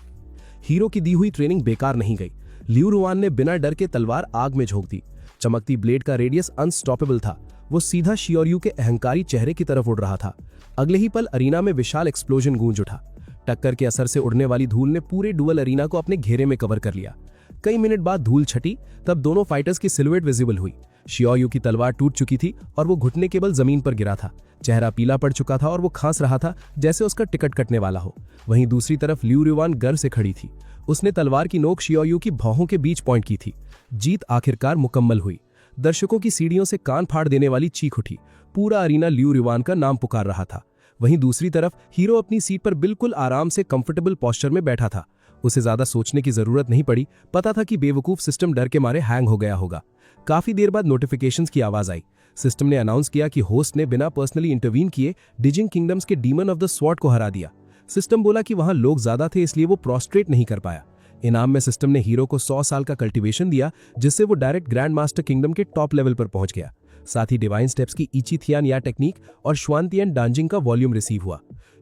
हीरो की दी हुई ट्रेनिंग बेकार नहीं गई। लियू रुआन ने बिना डर के तलवार आग में झोंक दी। चमकती ब्लेड का रेडियस अनस्टॉपेबल था। वो सीधा शियोरयू के अहंकारी चेहरे की तरफ उड़ रहा था। अगले ही पल अरीना में विशाल एक्सप्लोजन गूंज उठा। टक्कर के असर से उड़ने वाली धूल ने पूरे डुअल अरीना को अपने घेरे में कवर कर लिया। कई मिनट बाद धूल छटी, तब दोनों फाइटर्स की सिलुएट विजिबल हुई। शियोरयू की तलवार टूट चुकी थी और वो घुटने के बल जमीन पर गिरा था। चेहरा पीला पड़ चुका था और वो खांस रहा था जैसे उसका टिकट कटने वाला हो। वहीं दूसरी तरफ लियू रुआन गर्व से खड़ी थी। उसने तलवार की नोक शियोरयू की भौहों के बीच पॉइंट की थी। जीत आखिरकार मुकम्मल हुई। दर्शकों की सीढ़ियों से कान फाड़ देने वाली चीख उठी। पूरा अरीना लियू रुआन का नाम पुकार रहा था। वहीं दूसरी तरफ हीरो अपनी सीट पर बिल्कुल आराम से कंफर्टेबल पोस्चर में बैठा था। उसे ज्यादा सोचने की जरूरत नहीं पड़ी। पता था कि बेवकूफ सिस्टम डर के मारे हैंग हो गया होगा। काफी देर बाद नोटिफिकेशंस की आवाज आई। सिस्टम ने अनाउंस किया कि होस्ट ने बिना पर्सनली इंटरवीन किए डिजिंग किंगडम्स के डीमन ऑफ द स्वॉर्ड को हरा दिया। सिस्टम बोला कि वहां लोग ज्यादा थे, इसलिए वो प्रोस्ट्रेट नहीं कर पाया। इनाम में सिस्टम ने हीरो को 100 साल का कल्टीवेशन दिया, जिससे वो डायरेक्ट ग्रैंड मास्टर किंगडम के टॉप लेवल पर पहुंच गया। साथ ही डिवाइन स्टेप्स की इची थियान या टेक्निक और श्वांतियन डांजिंग का वॉल्यूम रिसीव हुआ।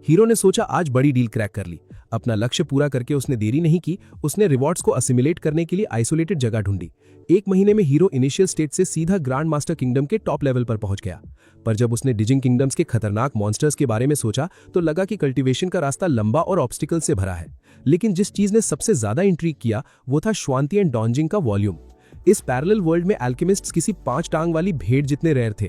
हीरो ने सोचा आज बड़ी डील क्रैक कर ली। अपना लक्ष्य पूरा करके उसने देरी नहीं की। उसने रिवॉर्ड्स को असिमुलेट करने के लिए आइसोलेटेड जगह ढूंढी। 1 महीने में हीरो इनिशियल स्टेट से सीधा ग्रैंड मास्टर किंगडम के टॉप लेवल पर पहुंच गया। पर जब उसने डिजिंग किंगडम्स के खतरनाक मॉन्स्टर्स के बारे में सोचा तो लगा कि कल्टीवेशन का रास्ता लंबा और ऑब्स्टिकल से भरा है। लेकिन जिस चीज ने सबसे ज्यादा इंट्रीग किया वो था श्वांतियन डांजिंग का वॉल्यूम। इस पैरेलल वर्ल्ड में एल्केमिस्ट्स किसी 5 टांग वाली भेड़ जितने रेयर थे।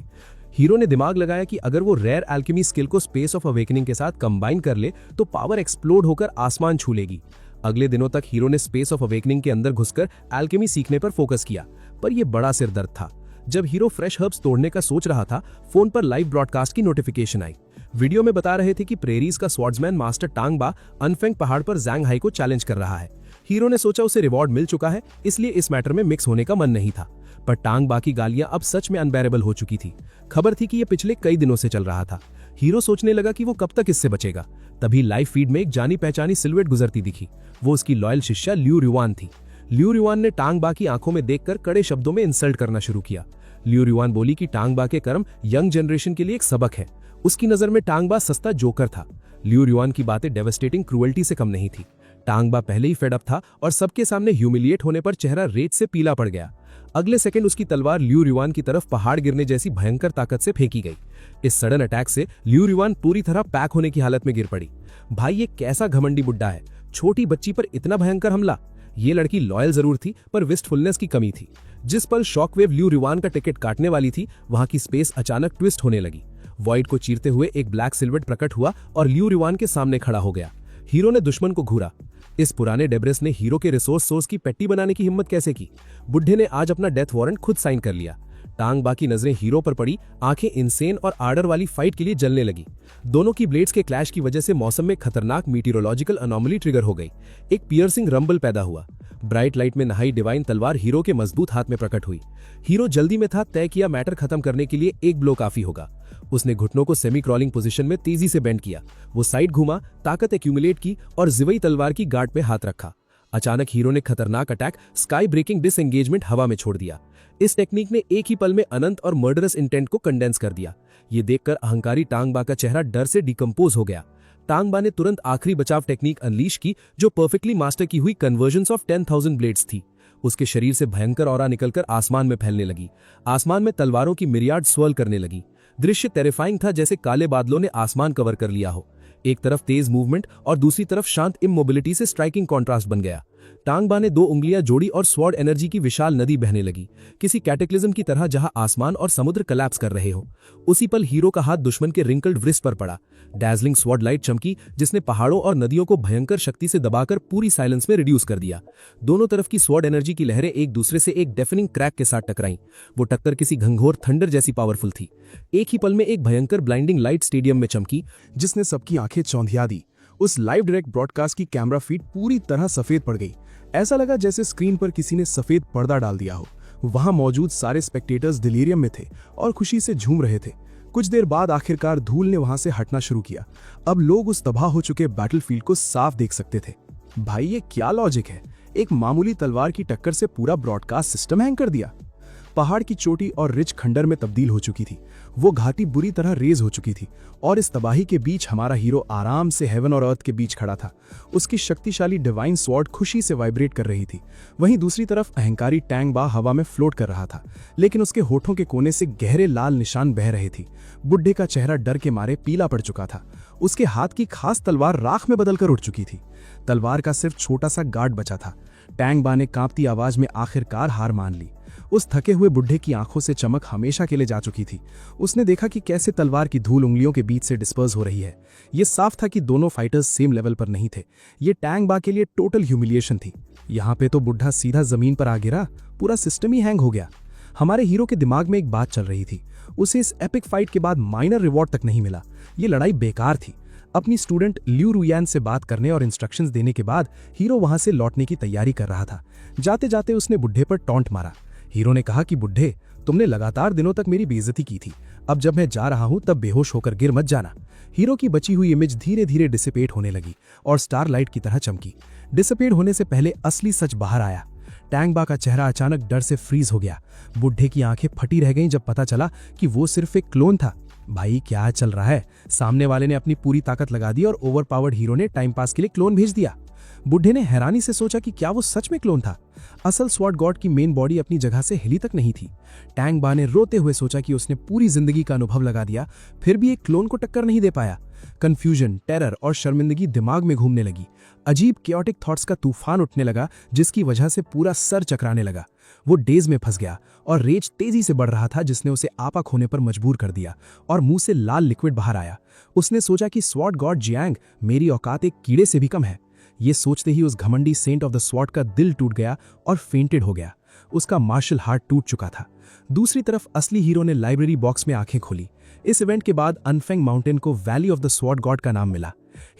हीरो ने दिमाग लगाया कि अगर वो रेयर एल्केमी स्किल को स्पेस ऑफ अवेकनिंग के साथ कंबाइन कर ले तो पावर एक्सप्लोड होकर आसमान छू लेगी। अगले दिनों तक हीरो ने स्पेस ऑफ अवेकनिंग के अंदर घुसकर एल्केमी सीखने पर फोकस किया, पर यह बड़ा सिरदर्द था। जब हीरो फ्रेश हर्ब्स तोड़ने का सोच रहा था, फोन पर लाइव ब्रॉडकास्ट की नोटिफिकेशन आई। वीडियो में बता रहे थे कि प्रेरीज का स्वॉर्ड्समैन मास्टर टांग बा अनफेंग पहाड़ पर जैंग हाई को चैलेंज कर रहा है। हीरो ने सोचा उसे रिवॉर्ड मिल चुका है, इसलिए इस मैटर में मिक्स होने का मन नहीं था। पर टांग बा की गालियां अब सच में अनबेरेबल हो चुकी थी। खबर थी कि यह पिछले कई दिनों से चल रहा था। हीरो सोचने लगा कि वो कब तक इससे बचेगा। तभी लाइव फीड में एक जानी पहचानी सिलुएट गुजरती दिखी। वो उसकी लॉयल शिष्या लियू रुआन थी। लियू रुआन ने टांग बा की आंखों में देखकर कड़े शब्दों में इंसल्ट करना शुरू किया। लियू रुआन बोली कि टांग बा के कर्म यंग जनरेशन के लिए एक सबक है। उसकी नजर में टांग बा सस्ता जोकर था। लियू रुआन की बातें डेवास्टेटिंग क्रूअल्टी से कम नहीं थी। टांग बा पहले ही फेड अप था और सबके सामने ह्यूमिलिएट होने पर चेहरा रेत से पीला पड़ गया। अगले सेकंड उसकी तलवार लियू रुआन की तरफ पहाड़ गिरने जैसी भयंकर ताकत से फेंकी गई। इस सडन अटैक से लियू रुआन पूरी तरह पैक होने की हालत में गिर पड़ी। भाई ये कैसा घमंडी बुड्ढा है, छोटी बच्ची पर इतना भयंकर हमला। ये लड़की लॉयल जरूर थी पर विस्टफुलनेस की कमी थी। जिस पल शॉकवेव लियू रुआन का टिकट काटने वाली थी, वहां की स्पेस अचानक ट्विस्ट होने लगी। वॉइड को चीरते हुए एक ब्लैक सिल्वेट प्रकट हुआ और लियू रुआन के सामने खड़ा हो गया। हीरो ने दुश्मन को घूरा। इस पुराने डेब्रेस ने हीरो के रिसोर्स सोर्स की पेट्टी बनाने की हिम्मत कैसे की? बुढ़े ने आज अपना डेथ वारंट खुद साइन कर लिया। टांग बा की नजरें हीरो पर पड़ी। आंखें इंसेन और आर्डर वाली फाइट के लिए जलने लगी। दोनों की ब्लेड्स के क्लैश की वजह से मौसम में खतरनाक मीटियोरोलॉजिकल अनोमली ट्रिगर हो गई। एक पियर्सिंग रंबल पैदा हुआ। ब्राइट लाइट में नहाई डिवाइन तलवार हीरो के मजबूत हाथ में प्रकट हुई। हीरो जल्दी में था, तय किया मैटर खत्म करने के लिए एक ब्लो काफी होगा। उसने घुटनों को सेमी क्रॉलिंग पोजीशन में तेजी से बेंड किया। वो साइड घुमा, ताकत एक्यूमुलेट की और जिवई तलवार की गार्ड पे हाथ रखा। अचानक हीरो ने खतरनाक अटैक स्काई ब्रेकिंग डिसएंगेजमेंट हवा में छोड़ दिया। इस टेक्निक ने एक ही पल में अनंत और मर्डरस इंटेंट को कंडेंस कर दिया। ये देखकर अहंकारी टांग बा का चेहरा डर से डिकम्पोज हो गया। टांग बा ने तुरंत आखिरी बचाव टेक्निक अनलीश की, जो परफेक्टली मास्टर की हुई कन्वर्जन्स ऑफ 10,000 ब्लेड्स थी। उसके शरीर से भयंकर ऑरा निकलकर आसमान में फैलने लगी। आसमान में तलवारों की मिरियाड स्वर्ल करने लगी। दृश्य टेरिफाइंग था, जैसे काले बादलों ने आसमान कवर कर लिया हो। एक तरफ तेज मूवमेंट और दूसरी तरफ शांत इमोबिलिटी से स्ट्राइकिंग कॉन्ट्रास्ट बन गया। टांग बा ने 2 उंगलियां जोड़ी और स्वॉर्ड एनर्जी की विशाल नदी बहने लगी, किसी कैटेक्लिज्म की तरह जहां आसमान और समुद्र कोलैप्स कर रहे हो। उसी पल हीरो का हाथ दुश्मन के रिंकल्ड व्रिस्ट पर पड़ा। डैजलिंग स्वॉर्ड लाइट चमकी, जिसने पहाड़ों और नदियों को भयंकर शक्ति से दबाकर पूरी साइलेंस में रिड्यूस कर दिया। दोनों तरफ की स्वॉर्ड एनर्जी की लहरें एक दूसरे से एक डेफिनिंग क्रैक के साथ टकराईं। वो टक्कर किसी घंघोर थंडर जैसी पावरफुल थी। एक ही पल में एक भयंकर ब्लाइंडिंग लाइट स्टेडियम में चमकी, जिसने सबकी आंखें चौंधिया दी। उस लाइव डायरेक्ट ब्रॉडकास्ट की कैमरा फीड पूरी तरह सफेद पड़ गई। ऐसा लगा जैसे स्क्रीन पर किसी ने सफेद पर्दा डाल दिया हो। वहां मौजूद सारे स्पेक्टेटर्स डिलीरियम में थे और खुशी से झूम रहे थे। कुछ देर बाद आखिरकार धूल ने वहां से हटना शुरू किया। अब लोग उस तबाह हो चुके बैटलफील्ड को साफ देख सकते थे। भाई, ये क्या लॉजिक है? एक मामूली तलवार की टक्कर से पूरा ब्रॉडकास्ट सिस्टम हैंग कर दिया। पहाड़ की चोटी और रिच खंडर में तब्दील हो चुकी थी। वो घाटी बुरी तरह रेज हो चुकी थी और इस तबाही के बीच हमारा हीरो आराम से हेवन और अर्थ के बीच खड़ा था। उसकी शक्तिशाली डिवाइन स्वॉर्ड खुशी से वाइब्रेट कर रही थी। वहीं दूसरी तरफ अहंकारी टैंग बा हवा में फ्लोट कर रहा था, लेकिन उसके होठों के कोने से गहरे लाल निशान बह रहे थे। बुड्ढे का चेहरा डर के मारे पीला पड़ चुका था। उसके हाथ की खास तलवार राख में बदलकर उठ चुकी थी। तलवार का सिर्फ छोटा सा गार्ड बचा था। टैंग बा ने कांपती आवाज में आखिरकार हार मान ली। उस थके हुए बुढ़े की आंखों से चमक हमेशा के लिए जा चुकी थी। उसने देखा कि कैसे तलवार की धूल उंगलियों के बीच से डिस्पर्स हो रही है। ये साफ था कि दोनों फाइटर्स सेम लेवल पर नहीं थे। ये टैंग बा के लिए टोटल ह्यूमिलिएशन थी। यहाँ पे तो बुढ़ा सीधा जमीन पर आ गिरा, पूरा सिस्टम ही हैंग हो गया। हमारे हीरो के दिमाग में एक बात चल रही थी। उसे इस एपिक फाइट के बाद माइनर रिवॉर्ड तक नहीं मिला। ये लड़ाई बेकार थी। अपनी स्टूडेंट ल्यू रुयान से बात करने और इंस्ट्रक्शंस देने के बाद हीरो वहां से लौटने की तैयारी कर रहा था। जाते जाते उसने बुढ़े पर टॉन्ट मारा। हीरो ने कहा कि बुढ़े, तुमने लगातार दिनों तक मेरी बेइज्जती की थी। अब जब मैं जा रहा हूं तब बेहोश होकर गिर मत जाना। हीरो की बची हुई इमेज धीरे धीरे डिसिपेट होने लगी और स्टारलाइट की तरह चमकी। डिसिपेट होने से पहले असली सच बाहर आया। टैंग बा का चेहरा अचानक डर से फ्रीज हो गया। बुढ़े की आंखें फटी रह गईं जब पता चला कि वो सिर्फ एक क्लोन था। भाई, क्या चल रहा है? सामने वाले ने अपनी पूरी ताकत लगा दी और ओवरपावर्ड हीरो ने टाइम पास के लिए क्लोन भेज दिया। बुढ़े ने हैरानी से सोचा कि क्या वो सच में क्लोन था। असल स्वॉर्ड गॉड की मेन बॉडी अपनी जगह से हिली तक नहीं थी। टैंग बा ने रोते हुए सोचा कि उसने पूरी जिंदगी का अनुभव लगा दिया, फिर भी एक क्लोन को टक्कर नहीं दे पाया। कंफ्यूजन, टेरर और शर्मिंदगी दिमाग में घूमने लगी। अजीब क्योटिक थॉट्स का तूफान उठने लगा, जिसकी वजह से पूरा सर चकराने लगा। वो डेज में फंस गया और रेज तेजी से बढ़ रहा था, जिसने उसे आपा खोने पर मजबूर कर दिया और मुंह से लाल लिक्विड बाहर आया। उसने सोचा कि स्वॉर्ड गॉड जियांग मेरी औकात एक कीड़े से भी कम है। ये सोचते ही उस घमंडी सेंट ऑफ द स्वॉर्ड का दिल टूट गया और फेंटेड हो गया। उसका मार्शल हार्ट टूट चुका था। दूसरी तरफ असली हीरो ने लाइब्रेरी बॉक्स में आंखें खोली। इस इवेंट के बाद अनफेंग माउंटेन को valley of the sword God का नाम मिला।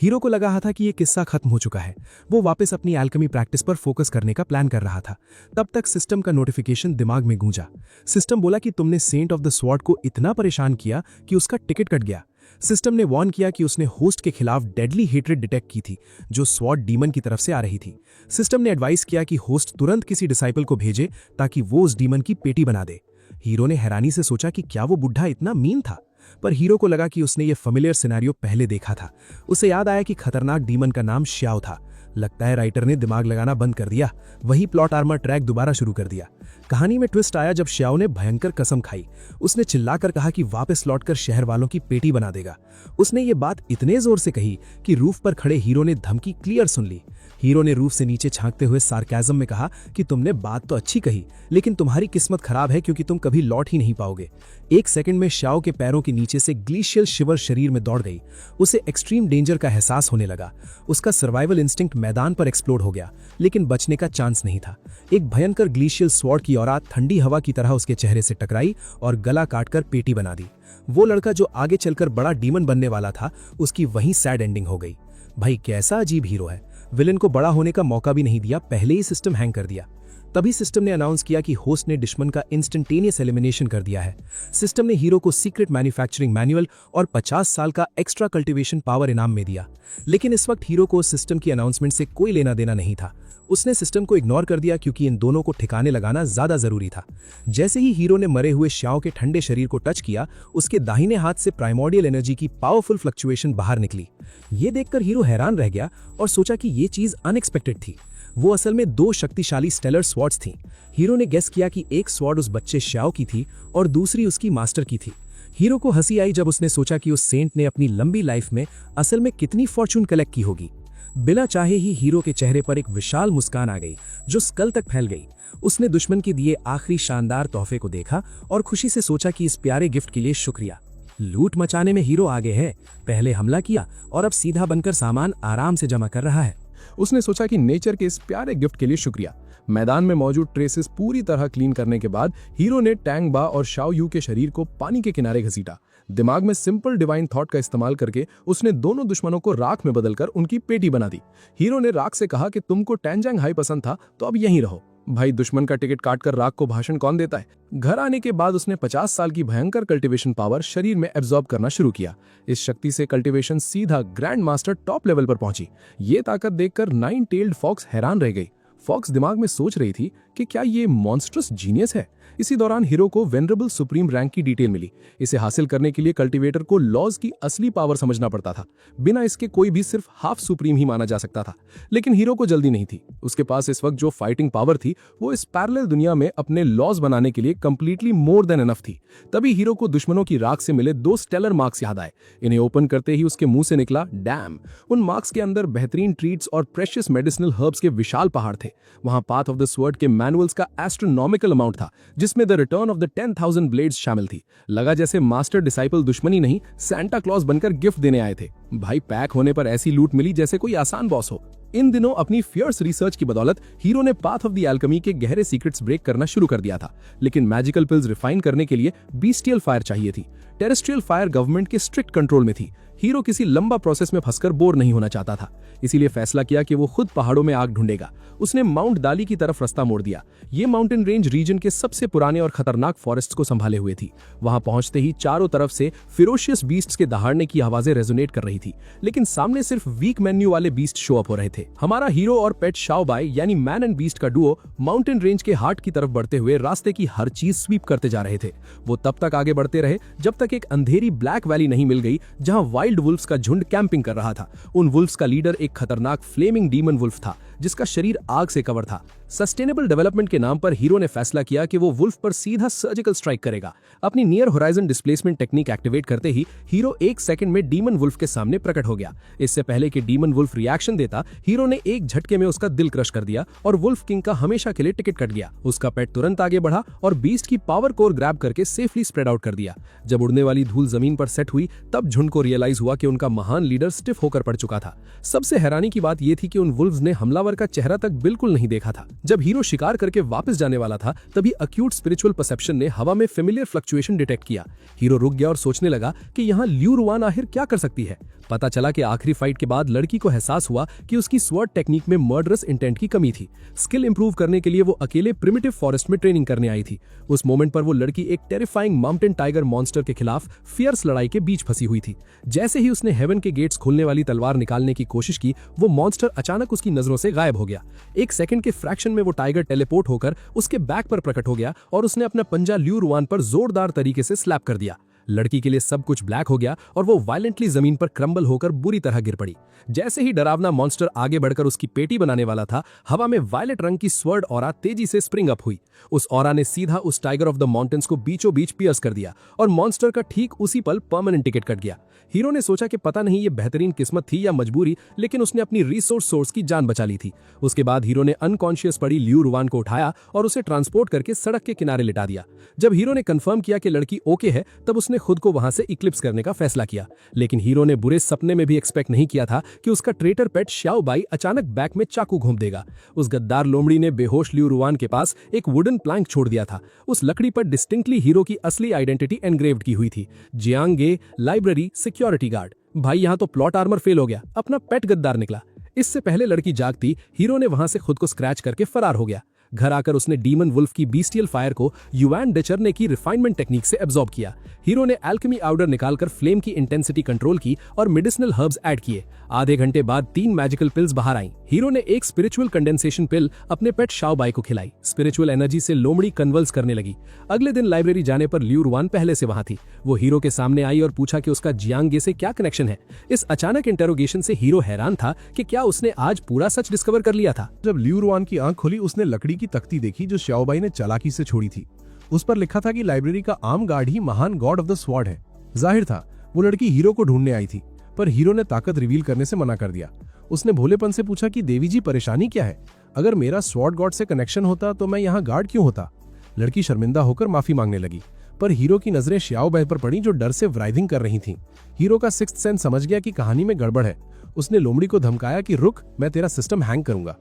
हीरो को लगा था कि यह किस्सा खत्म हो चुका है। वो वापस अपनी एल्केमी प्रैक्टिस पर फोकस करने का प्लान कर रहा था। तब तक सिस्टम का नोटिफिकेशन दिमाग में गूंजा। सिस्टम बोला कि तुमने सेंट ऑफ द स्वॉर्ड को इतना परेशान किया कि उसका टिकट कट गया। सिस्टम ने वार्न किया कि उसने होस्ट के खिलाफ डेडली हेट्रेड डिटेक्ट की थी, जो स्वॉर्ड डीमन की तरफ से आ रही थी। सिस्टम ने एडवाइस किया कि होस्ट तुरंत किसी डिसाइपल को भेजे ताकि वो उस डीमन की पेटी बना दे। हीरो ने हैरानी से सोचा कि क्या वो बुढ़ा इतना मीन था, पर हीरो को लगा कि उसने ये फेमिलियर सिनेरियो पहले देखा था। उसे याद आया कि खतरनाक डीमन का नाम श्याओ था। लगता है राइटर ने दिमाग लगाना बंद कर दिया। वही प्लॉट आर्मर ट्रैक दोबारा शुरू कर दिया। कहानी में ट्विस्ट आया जब श्याओ ने भयंकर कसम खाई। उसने चिल्लाकर कहा कि वापस लौटकर शहर वालों की पेटी बना देगा। उसने ये बात इतने जोर से कही कि रूफ पर खड़े हीरो ने धमकी क्लियर सुन ली। हीरो ने रूफ से नीचे झांकते हुए सार्केज्म में कहा कि तुमने बात तो अच्छी कही, लेकिन तुम्हारी किस्मत खराब है क्योंकि तुम कभी लौट ही नहीं पाओगे। एक सेकंड में श्याओ के पैरों के नीचे से ग्लेशियल शिवर शरीर में दौड़ गई। उसे एक्सट्रीम डेंजर का एहसास होने लगा। उसका सर्वाइवल इंस्टिंक्ट मैदान पर एक्सप्लोड हो गया, लेकिन बचने का चांस नहीं था। एक भयंकर ग्लेशियल स्वॉर्ड की औरात ठंडी हवा की तरह उसके चेहरे से टकराई और गला काटकर पेटी बना दी। वो लड़का जो आगे चलकर बड़ा डीमन बनने वाला था, उसकी वहीं सैड एंडिंग हो गई। भाई, कैसा अजीब हीरो है। विलन को बड़ा होने का मौका भी नहीं दिया, पहले ही सिस्टम हैंग कर दिया। तभी सिस्टम ने अनाउंस किया कि होस्ट ने दुश्मन का इंस्टेंटेनियस एलिमिनेशन कर दिया है। सिस्टम ने हीरो को सीक्रेट मैन्युफैक्चरिंग मैनुअल और 50 साल का एक्स्ट्रा कल्टीवेशन पावर इनाम में दिया। लेकिन इस वक्त हीरो को सिस्टम की अनाउंसमेंट से कोई लेना देना नहीं था। उसने सिस्टम को इग्नोर कर दिया क्योंकि इन दोनों को ठिकाने लगाना ज्यादा जरूरी था। जैसे ही हीरो ने मरे हुए श्याओ के ठंडे शरीर को टच किया, उसके दाहिने हाथ से प्राइमोर्डियल एनर्जी की पावरफुल फ्लक्चुएशन बाहर निकली। ये देखकर हीरो हैरान रह गया और सोचा कि ये चीज अनएक्सपेक्टेड थी। वो असल में 2 शक्तिशाली स्टेलर स्वॉर्ड्स थीं। हीरो ने गेस किया कि एक स्वॉर्ड उस बच्चे श्याओ की थी और दूसरी उसकी मास्टर की थी। हीरो को हंसी आई जब उसने सोचा कि उस सेंट ने अपनी लंबी लाइफ में असल में कितनी फॉर्चून कलेक्ट की होगी। बिना चाहे ही हीरो के चेहरे पर एक विशाल मुस्कान आ गई जो स्कल तक फैल गई। उसने दुश्मन के दिए आखिरी शानदार तोहफे को देखा और खुशी से सोचा कि इस प्यारे गिफ्ट के लिए शुक्रिया। लूट मचाने में हीरो आगे है, पहले हमला किया और अब सीधा बनकर सामान आराम से जमा कर रहा है। उसने सोचा कि नेचर के इस प्यारे गिफ्ट के लिए शुक्रिया। मैदान में मौजूद ट्रेसेस पूरी तरह क्लीन करने के बाद हीरो ने टैंग बा और शाओ यू के शरीर को पानी के किनारे घसीटा। दिमाग में सिंपल डिवाइन थॉट का इस्तेमाल करके उसने दोनों दुश्मनों को राख में बदलकर उनकी पेटी बना दी। हीरो ने राख से कहा कि तुमको टैंजांग हाई पसंद था तो अब यहीं रहो। भाई, दुश्मन का टिकट काटकर राख को भाषण कौन देता है। घर आने के बाद उसने 50 साल की भयंकर कल्टीवेशन पावर शरीर में एब्जॉर्ब करना शुरू किया। इस शक्ति से कल्टीवेशन सीधा ग्रैंड मास्टर टॉप लेवल पर पहुंची। ये ताकत देखकर 9 टेल्ड फॉक्स हैरान रह गई। फॉक्स दिमाग में सोच रही थी कि क्या ये मॉन्स्ट्रस जीनियस है। इसी दौरान हीरो को वेनरेबल सुप्रीम रैंक की डिटेल मिली। इसे हासिल करने के लिए कल्टीवेटर को लॉज की असली पावर समझना पड़ता था। बिना इसके कोई भी सिर्फ हाफ सुप्रीम ही माना जा सकता था। लेकिन हीरो को जल्दी नहीं थी। उसके पास इस वक्त जो फाइटिंग पावर थी वो इस पैरेलल दुनिया में अपने लॉज बनाने के लिए कंप्लीटली मोर देन एनफ थी। तभी हीरो को दुश्मनों की राख से मिले 2 स्टेलर मार्क्स याद आए। इन्हें ओपन करते ही उसके मुंह से निकला डैम। उन मार्क्स के अंदर बेहतरीन ट्रीट्स और प्रेशियस मेडिसिनल हर्ब्स के विशाल पहाड़ थे। वहां पाथ ऑफ द स्वर्ड के मैनुअल्स का एस्ट्रोनॉमिकल अमाउंट था, जिसमें the return of the 10,000 blades शामिल थी। लगा जैसे मास्टर डिसाइपल दुश्मनी नहीं, सैंटा क्लॉज बनकर गिफ्ट देने आए थे। भाई, पैक होने पर ऐसी लूट मिली जैसे कोई आसान बॉस हो। इन दिनों अपनी फियर्स रिसर्च की बदौलत हीरो ने पाथ ऑफ द एल्केमी के गहरे सीक्रेट्स ब्रेक करना शुरू कर दिया था। लेकिन मैजिकल पिल्स रिफाइन करने के लिए बीस्टियल फायर चाहिए थी। टेरेस्ट्रियल फायर गवर्नमेंट के स्ट्रिक्ट कंट्रोल में थी। हीरो किसी लंबा प्रोसेस में फंसकर बोर नहीं होना चाहता था, इसीलिए फैसला किया कि वो खुद पहाड़ों में आग ढूंढेगा। उसने माउंट दाली की तरफ रास्ता मोड़ दिया। ये माउंटेन रेंज रीजन के सबसे पुराने और खतरनाक फॉरेस्ट्स को संभाले हुए थी। वहां पहुंचते ही चारों तरफ से फिरोशियस बीस्ट्स के दहाड़ने की आवाजें रेजोनेट कर रही थी, लेकिन सामने सिर्फ वीक मेन्यू वाले बीस्ट शो अप हो रहे थे। हमारा हीरो और पेट शाओ बाई यानी मैन एंड बीस्ट का डुओ माउंटेन रेंज के हार्ट की तरफ बढ़ते हुए रास्ते की हर चीज स्वीप करते जा रहे थे। वो तब तक आगे बढ़ते रहे जब तक एक अंधेरी ब्लैक वैली नहीं मिल गई जहां वाइल्ड वुल्फ्स का झुंड कैंपिंग कर रहा था। उन वुल्फ्स का लीडर एक खतरनाक फ्लेमिंग डीमन वुल्फ था जिसका शरीर आग से कवर था। सस्टेनेबल डेवलपमेंट के नाम पर हीरो ने फैसला किया कि वो वुल्फ पर सीधा सर्जिकल स्ट्राइक करेगा। अपनी near horizon displacement technique activate करते ही हीरो 1 सेकंड में डीमन वुल्फ के सामने प्रकट हो गया। इससे पहले कि डीमन वुल्फ रिएक्शन देता, हीरो ने एक झटके में उसका दिल क्रश कर दिया और वुल्फ किंग का हमेशा के लिए टिकट कट गया। उसका पेट तुरंत आगे बढ़ा और बीस्ट की पावर कोर ग्रैब करके सेफली स्प्रेड आउट कर दिया। जब उड़ने वाली धूल जमीन पर सेट हुई तब झुंड को रियलाइज हुआ कि उनका महान लीडर स्टिफ होकर पड़ चुका था। सबसे हैरानी की बात यह थी कि उन वुल्व्स ने हमलावर का चेहरा तक बिल्कुल नहीं देखा था। जब हीरो शिकार करके वापस जाने वाला था तभी अक्यूट स्पिरिचुअल परसेप्शन ने हवा में फेमिलियर फ्लक्चुएशन डिटेक्ट किया। हीरो रुक गया और सोचने लगा कि यहाँ लियू रुआन आखिर क्या कर सकती है। पता चला कि आखिरी फाइट के बाद लड़की को एहसास हुआ कि उसकी स्वॉर्ड टेक्निक में मर्डरस इंटेंट की कमी थी। स्किल इंप्रूव करने के लिए वो अकेले प्रिमिटिव फॉरेस्ट में ट्रेनिंग करने आई थी। उस मोमेंट पर वो लड़की एक टेरिफाइंग माउंटेन टाइगर मॉन्स्टर के खिलाफ फियर्स लड़ाई के बीच फंसी हुई थी। जैसे ही उसने हेवन के गेट्स खोलने वाली तलवार निकालने की कोशिश की, वो मॉन्स्टर अचानक उसकी नजरों से गायब हो गया। 1 सेकंड के फ्रैक्शन में वो टाइगर टेलीपोर्ट होकर उसके बैक पर प्रकट हो गया और उसने अपना पंजा लियू रुआन पर जोरदार तरीके से स्लैप कर दिया। लड़की के लिए सब कुछ ब्लैक हो गया और वो वायलेंटली जमीन पर क्रम्बल होकर बुरी तरह गिर पड़ी। जैसे ही डरावना मॉन्स्टर आगे बढ़कर उसकी पेटी बनाने वाला था, हवा में वायलेट रंग की स्वर्ड ऑरा तेजी से स्प्रिंग अप हुई। उस ऑरा ने सीधा उस टाइगर ऑफ द माउंटेन्स को बीचों बीच पियर्स कर दिया और मॉन्स्टर का ठीक उसी पल परमानेंट टिकट कट गया। हीरो ने सोचा कि पता नहीं ये बेहतरीन किस्मत थी या मजबूरी, लेकिन उसने अपनी रिसोर्स सोर्स की जान बचा ली थी। उसके बाद हीरो ने अनकॉन्शियस पड़ी लियू रुआन को उठाया और उसे ट्रांसपोर्ट करके सड़क के किनारे लिटा दिया। जब हीरो ने कंफर्म किया कि लड़की ओके है, तब उसने खुद को वहां से इक्लिप्स करने का फैसला किया। लेकिन हीरो ने बुरे सपने में भी एक्सपेक्ट नहीं किया था कि उसका ट्रेटर पेट शाओ बाई अचानक बैक में चाकू घोंप देगा। उस गद्दार लोमड़ी ने बेहोश लियू रुआन के पास एक वुडन प्लैंक छोड़ दिया था। उस लकड़ी पर डिस्टिंक्टली हीरो की असली आइडेंटिटी एनग्रेव्ड की हुई थी, जियांग गे, लाइब्रेरी, सिक्योरिटी गार्ड। भाई, यहाँ तो प्लॉट आर्मर फेल हो गया, अपना पेट गद्दार निकला। इससे पहले लड़की जागती, हीरो ने वहां से खुद को स्क्रैच करके फरार हो गया। घर आकर उसने डीमन वुल्फ की बीस्टियल फायर को युआन डेचरने की रिफाइनमेंट टेक्निक से एब्जॉर्ब किया। हीरो ने एल्केमी आउडर निकालकर फ्लेम की इंटेंसिटी कंट्रोल की और मेडिसिनल हर्ब्स ऐड किए। आधे घंटे बाद 3 मैजिकल पिल्स बाहर आईं। हीरो ने एक स्पिरिचुअल कंडेंसेशन पिल अपने पेट शाओ बाई को खिलाई। स्पिरिचुअल एनर्जी से लोमड़ी कन्वल्स करने लगी। अगले दिन लाइब्रेरी जाने पर लियू रुआन पहले से वहां थी। वो हीरो के सामने आई और पूछा कि उसका जियांग गे से क्या कनेक्शन है। इस अचानक इंटेरोगेशन से हीरो हैरान था कि क्या उसने आज पूरा सच डिस्कवर कर लिया था। जब लियू रुआन की आंख खुली, उसने लकड़ी की तख्ती देखी जो शाओ बाई ने चालाकी से छोड़ी थी। उस पर लिखा था कि लाइब्रेरी का आम गार्ड ही महान गॉड ऑफ द स्वॉर्ड है। जाहिर था वो लड़की हीरो को ढूंढने आई थी, पर हीरो ने ताकत रिवील करने से मना कर दिया। उसने भोलेपन से पूछा कि देवी जी परेशानी क्या है? अगर मेरा स्वॉर्ड गॉड से कनेक्शन होता तो मैं यहाँ गार्ड क्यों होता? लड़की शर्मिंदा होकर माफी मांगने लगी, पर हीरो की नजरें श्याओ बै पर पड़ी जो डर से व्राइथिंग कर रही थीं। हीरो का सिक्स्थ सेंस समझ गया कि कहानी में गड़बड़ है। उसने लोमड़ी को धमकाया कि रुक, मैं तेरा सिस्टम हैंग करूंगा।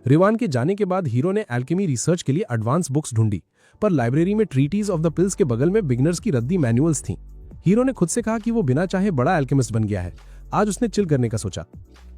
रिवान के जाने के बाद हीरो ने एल्केमी रिसर्च के लिए एडवांस बुक्स ढूंढी, पर लाइब्रेरी में ट्रीटीज ऑफ द पिल्स के बगल में बिगनर्स की रद्दी मैनुअल्स थीं। हीरो ने खुद से कहा कि वो बिना चाहे बड़ा एल्केमिस्ट बन गया है। आज उसने चिल करने का सोचा।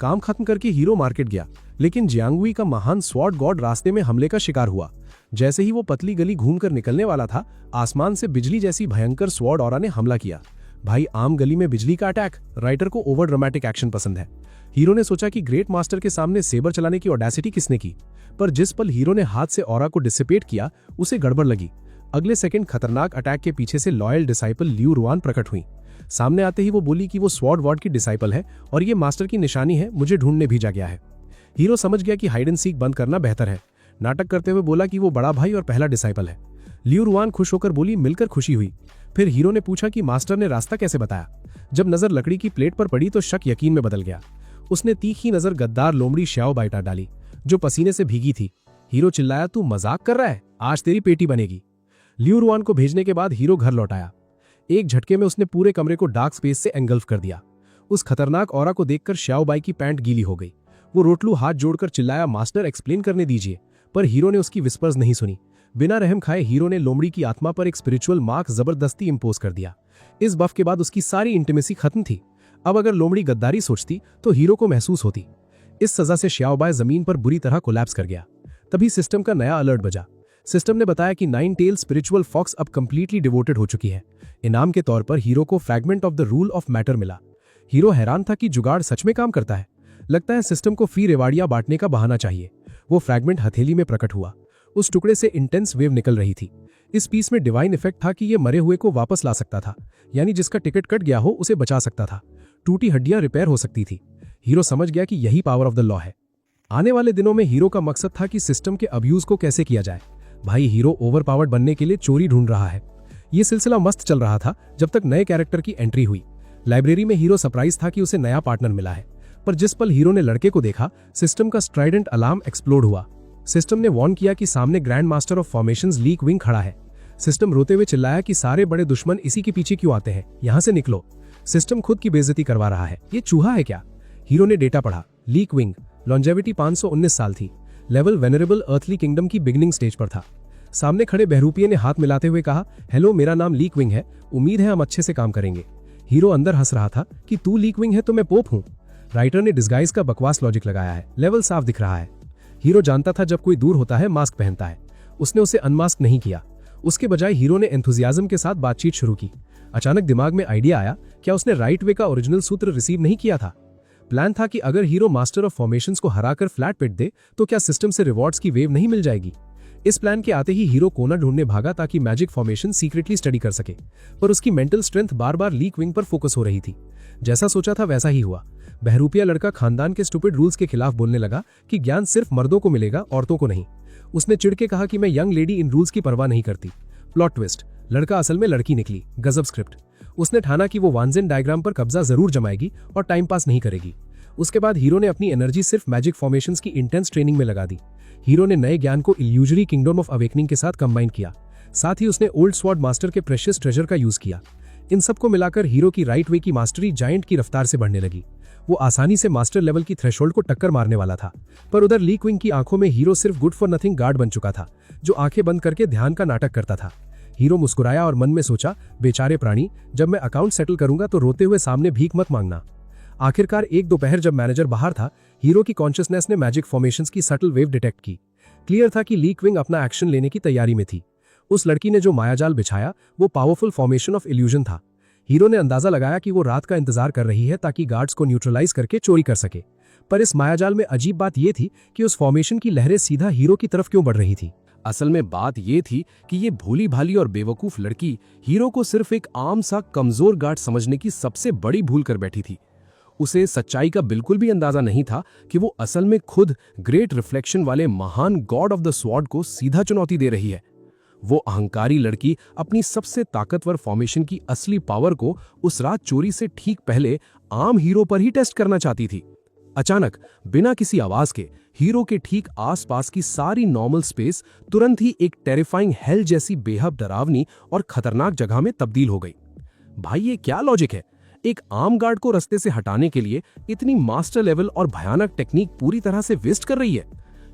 काम खत्म करके हीरो मार्केट गया, लेकिन जियांगुई का महान स्वॉर्ड गॉड रास्ते में हमले का शिकार हुआ। जैसे ही वो पतली गली घूमकर निकलने वाला था, आसमान से बिजली जैसी भयंकर स्वॉर्ड ऑरा ने हमला किया। भाई, आम गली में बिजली का अटैक, राइटर को ओवर ड्रामेटिक एक्शन पसंद है। हीरो ने सोचा कि ग्रेट मास्टर के सामने सेबर चलाने की ऑडेसिटी किसने की, पर जिस पल हीरो ने हाथ से ऑरा को डिसिपेट किया, उसे गड़बड़ लगी। अगले सेकंड खतरनाक अटैक के पीछे से लॉयल डिसाइपल लियू रुआन प्रकट हुई। सामने आते ही वो बोली कि वो स्वॉर्ड वॉर्ड की डिसाइपल है और ये मास्टर की निशानी है, मुझे ढूंढने भेजा गया है। हीरो समझ गया कि हाइड एंड सीक बंद करना बेहतर है। नाटक करते हुए बोला कि वो बड़ा भाई और पहला डिसाइपल है। लियू रुआन खुश होकर बोली, मिलकर खुशी हुई। फिर हीरो ने पूछा कि मास्टर ने रास्ता कैसे बताया। जब नजर लकड़ी की प्लेट पर पड़ी तो शक यकीन में बदल गया। उसने तीखी नजर गद्दार लोमड़ी श्याओ बै पर डाली, जो पसीने से भीगी थी। हीरो चिल्लाया, तू मजाक कर रहा है? आज तेरी पेटी बनेगी। लियू रुआन को भेजने के बाद हीरो घर लौट आया। एक झटके में उसने पूरे कमरे को डार्क स्पेस से एंगल्फ कर दिया। उस खतरनाक ऑरा को देखकर श्याओ बै की पैंट गीली हो गई। वो रोटलू हाथ जोड़कर चिल्लाया, मास्टर एक्सप्लेन करने दीजिए। पर हीरो ने उसकी विस्पर्स नहीं सुनी। बिना रहम खाए हीरो ने लोमड़ी की आत्मा पर एक स्पिरिचुअल मार्क जबरदस्ती इंपोज कर दिया। इस बफ के बाद उसकी सारी इंटीमेसी खत्म थी। अब अगर लोमड़ी गद्दारी सोचती तो हीरो को महसूस होती। इस सजा से श्याओ बै जमीन पर बुरी तरह कोलैप्स कर गया। तभी सिस्टम का नया अलर्ट बजा। सिस्टम ने बताया कि 9 टेल स्पिरिचुअल फॉक्स अब कंप्लीटली डिवोटेड हो चुकी है। इनाम के तौर पर हीरो को fragment of the rule of matter मिला। हीरो हैरान था कि जुगाड़ सच में काम करता है। लगता है सिस्टम को फ्री रेवाड़ियां बांटने का बहाना चाहिए। वो फ्रैगमेंट हथेली में प्रकट हुआ। उस टुकड़े से इंटेंस वेव निकल रही थी। इस पीस में डिवाइन इफेक्ट था कि ये मरे हुए को वापस ला सकता था, यानी जिसका टिकट कट गया हो उसे बचा सकता था। टूटी हड्डियां रिपेयर हो सकती थी। हीरो समझ गया कि यही पावर ऑफ द लॉ है। आने वाले दिनों में हीरो का मकसद था कि सिस्टम के अब्यूज को कैसे किया जाए। भाई, हीरो ओवर पावर्ड बनने के लिए चोरी ढूंढ रहा है। ये सिलसिला मस्त चल रहा था जब तक नए कैरेक्टर की एंट्री हुई। लाइब्रेरी में हीरो सरप्राइज था कि उसे नया पार्टनर मिला है, पर जिस पल हीरो ने लड़के को देखा, सिस्टम का स्ट्राइडेंट अलार्म एक्सप्लोड हुआ। सिस्टम ने वॉर्न किया कि सामने grand master of formations leak wing खड़ा है। सिस्टम रोते हुए चिल्लाया कि सारे बड़े दुश्मन इसी के पीछे क्यों आते हैं, यहां से निकलो। सिस्टम खुद की बेइज्जती करवा रहा है। ये चूहा है क्या? हीरो ने डेटा पढ़ा। लीक विंग, लॉन्जेविटी 519 साल थी। लेवल वेनरेबल अर्थली किंगडम की बिगनिंग स्टेज पर था। सामने खड़े बहरूपिये ने हाथ मिलाते हुए कहा, हेलो, मेरा नाम लीक विंग है, उम्मीद है हम अच्छे से काम करेंगे। हीरो अंदर हंस रहा था कि तू लीक विंग है तो मैं पोप हूं। राइटर ने डिस्गाइज का बकवास लॉजिक लगाया है। लेवल साफ दिख रहा है। हीरो जानता था जब कोई दूर होता है मास्क पहनता है। उसने उसे अनमास्क नहीं किया। उसके बजाय हीरो ने एंथुजियाज्म के साथ बातचीत शुरू की। अचानक दिमाग में आइडिया आया, क्या उसने राइट वे का ओरिजिनल सूत्र रिसीव नहीं किया था? प्लान था कि अगर हीरो मास्टर ऑफ फॉर्मेशंस को हराकर फ्लैट पिट दे तो क्या सिस्टम से रिवॉर्ड्स की वेव नहीं मिल जाएगी? इस प्लान के आते ही हीरो कोना ढूंढने भागा ताकि मैजिक फॉर्मेशन सीक्रेटली स्टडी कर सके, पर उसकी मेंटल स्ट्रेंथ बार बार लीक विंग पर फोकस हो रही थी। जैसा सोचा था वैसा ही हुआ। बहरूपिया लड़का खानदान के स्टूपिड रूल्स के खिलाफ बोलने लगा कि ज्ञान सिर्फ मर्दों को मिलेगा, औरतों को नहीं। उसने चिढ़ के कहा कि मैं यंग लेडी इन रूल्स की परवाह नहीं करती। प्लॉट ट्विस्ट, लड़का असल में लड़की निकली। गजब स्क्रिप्ट। उसने ठाना कि वो वानजेन डायग्राम पर कब्जा जरूर जमाएगी और टाइम पास नहीं करेगी। उसके बाद हीरो ने अपनी एनर्जी सिर्फ मैजिक फॉर्मेशंस की इंटेंस ट्रेनिंग में लगा दी। हीरो ने नए ज्ञान को इल्यूजरी किंगडम ऑफ अवेकनिंग के साथ कंबाइन किया। साथ ही उसने ओल्ड स्वॉर्ड मास्टर के प्रेशियस ट्रेजर का यूज किया। इन सबको मिलाकर हीरो की राइट वे की मास्टरी जायंट की रफ्तार से बढ़ने लगी। वो आसानी से मास्टर लेवल की थ्रेशोल्ड को टक्कर मारने वाला था। पर उधर लीक विंग की आंखों में हीरो सिर्फ गुड फॉर नथिंग गार्ड बन चुका था, जो आंखें बंद करके ध्यान का नाटक करता था। हीरो मुस्कुराया और मन में सोचा, बेचारे प्राणी, जब मैं अकाउंट सेटल करूंगा तो रोते हुए सामने भीख मत मांगना। आखिरकार एक दोपहर जब मैनेजर बाहर था, हीरो की कॉन्शियसनेस ने मैजिक फॉर्मेशंस की सटल वेव डिटेक्ट की। क्लियर था कि लीक विंग अपना एक्शन लेने की तैयारी में थी। उस लड़की ने जो मायाजाल बिछाया वो पावरफुल फॉर्मेशन ऑफ इल्यूजन था। हीरो ने अंदाजा लगाया कि वो रात का इंतजार कर रही है ताकि गार्ड्स को न्यूट्रलाइज करके चोरी कर सके। पर इस मायाजाल में अजीब बात यह थी कि उस फॉर्मेशन की लहरें सीधा हीरो की तरफ क्यों बढ़ रही थी। असल में बात यह थी कि ये भोली भाली और बेवकूफ लड़की हीरो को सिर्फ एक आम सा कमजोर गार्ड समझने की सबसे बड़ी भूल कर बैठी थी। उसे सच्चाई का बिल्कुल भी अंदाजा नहीं था कि वो असल में खुद ग्रेट रिफ्लेक्शन वाले महान गॉड ऑफ द स्वॉर्ड को सीधा चुनौती दे रही है। वो अहंकारी लड़की अपनी सबसे ताकतवर फॉर्मेशन की असली पावर को उस रात चोरी से ठीक पहले आम हीरो पर ही टेस्ट करना चाहती थी। अचानक बिना किसी आवाज के हीरो के ठीक आसपास की सारी नॉर्मल स्पेस तुरंत ही एक टेरिफाइंग हेल जैसी बेहद डरावनी और खतरनाक जगह में तब्दील हो गई। भाई ये क्या लॉजिक है? एक आम गार्ड को रास्ते से हटाने के लिए इतनी मास्टर लेवल और भयानक टेक्निक पूरी तरह से वेस्ट कर रही है।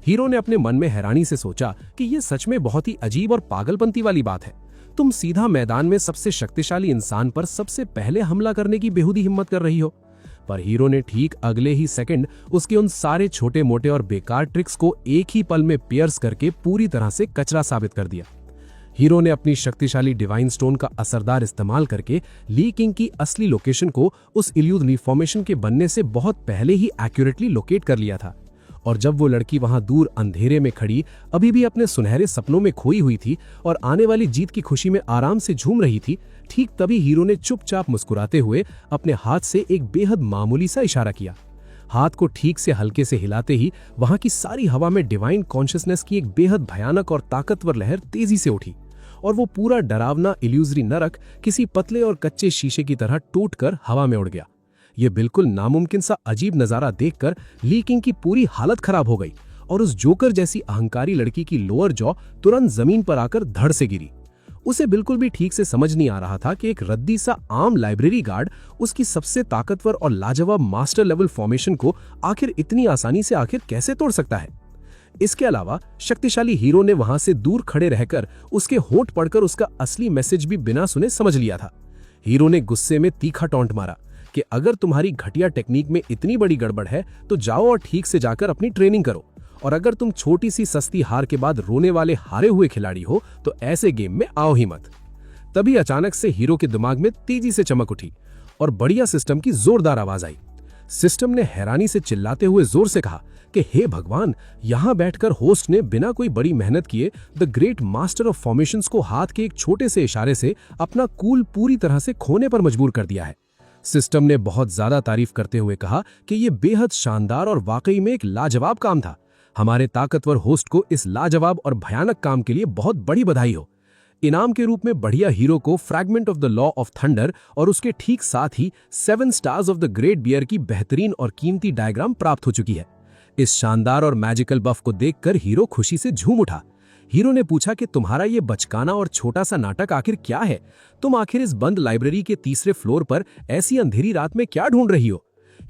हीरो ने अपने मन में हैरानी से सोचा कि यह सच में बहुत ही अजीब और पागलपंती वाली बात है। तुम सीधा मैदान में सबसे शक्तिशाली इंसान पर सबसे पहले हमला करने की बेहुदी हिम्मत कर रही हो। पर हीरो ने ठीक अगले ही सेकंड उसके उन सारे छोटे मोटे और बेकार ट्रिक्स को एक ही पल में पियर्स करके पूरी तरह से कचरा साबित कर दिया। हीरो ने अपनी शक्तिशाली डिवाइन स्टोन का असरदार इस्तेमाल करके ली किंग की असली लोकेशन को उस इल्यूजनरी फॉर्मेशन के बनने से बहुत पहले ही एक्यूरेटली लोकेट कर लिया था। और जब वो लड़की वहां दूर अंधेरे में खड़ी अभी भी अपने सुनहरे सपनों में खोई हुई थी और आने वाली जीत की खुशी में आराम से झूम रही थी, ठीक तभी हीरो ने चुपचाप मुस्कुराते हुए अपने हाथ से एक बेहद मामूली सा इशारा किया। हाथ को ठीक से हल्के से हिलाते ही वहां की सारी हवा में डिवाइन कॉन्शियसनेस की एक बेहद भयानक और ताकतवर लहर तेजी से उठी और वो पूरा डरावना इल्यूजरी नरक किसी पतले और कच्चे शीशे की तरह टूटकर हवा में उड़ गया। ये बिल्कुल नामुमकिन सा अजीब नजारा देखकर ली किंग की पूरी हालत खराब हो गई और उस जोकर जैसी अहंकारी लड़की की लोअर जॉ तुरंत जमीन पर आकर धड़ से गिरी। उसे बिल्कुल भी ठीक से समझ नहीं आ रहा था कि एक रद्दी सा आम लाइब्रेरी गार्ड उसकी सबसे ताकतवर और लाजवाब मास्टर लेवल फॉर्मेशन को आखिर इतनी आसानी से आखिर कैसे तोड़ सकता है। इसके अलावा शक्तिशाली हीरो ने वहां से दूर खड़े रहकर उसके होंठ पढ़कर उसका असली मैसेज भी बिना सुने समझ लिया था। हीरो ने गुस्से में तीखा टॉन्ट मारा कि अगर तुम्हारी घटिया टेक्निक में इतनी बड़ी गड़बड़ है तो जाओ और ठीक से जाकर अपनी ट्रेनिंग करो, और अगर तुम छोटी सी सस्ती हार के बाद रोने वाले हारे हुए खिलाड़ी हो तो ऐसे गेम में आओ ही मत। तभी अचानक से हीरो के दिमाग में तेजी से चमक उठी और बढ़िया सिस्टम की जोरदार आवाज आई। सिस्टम ने हैरानी से चिल्लाते हुए जोर से कहा कि हे भगवान, यहां बैठकर होस्ट ने बिना कोई बड़ी मेहनत किए the great master of formations को हाथ के एक छोटे से इशारे से अपना कूल पूरी तरह से खोने पर मजबूर कर दिया है। सिस्टम ने बहुत ज्यादा तारीफ करते हुए कहा कि यह बेहद शानदार और वाकई में एक लाजवाब काम था। हमारे ताकतवर होस्ट को इस लाजवाब और भयानक काम के लिए बहुत बड़ी बधाई हो। इनाम के रूप में बढ़िया हीरो को fragment of the law of thunder और उसके ठीक साथ ही 7 stars of the great bear की बेहतरीन और कीमती डायग्राम प्राप्त हो चुकी है। इस शानदार और मैजिकल बफ को देखकर हीरो खुशी से झूम उठा। हीरो ने पूछा कि तुम्हारा ये बचकाना और छोटा सा नाटक आखिर क्या है? तुम आखिर इस बंद लाइब्रेरी के तीसरे फ्लोर पर ऐसी अंधेरी रात में क्या ढूंढ रही हो?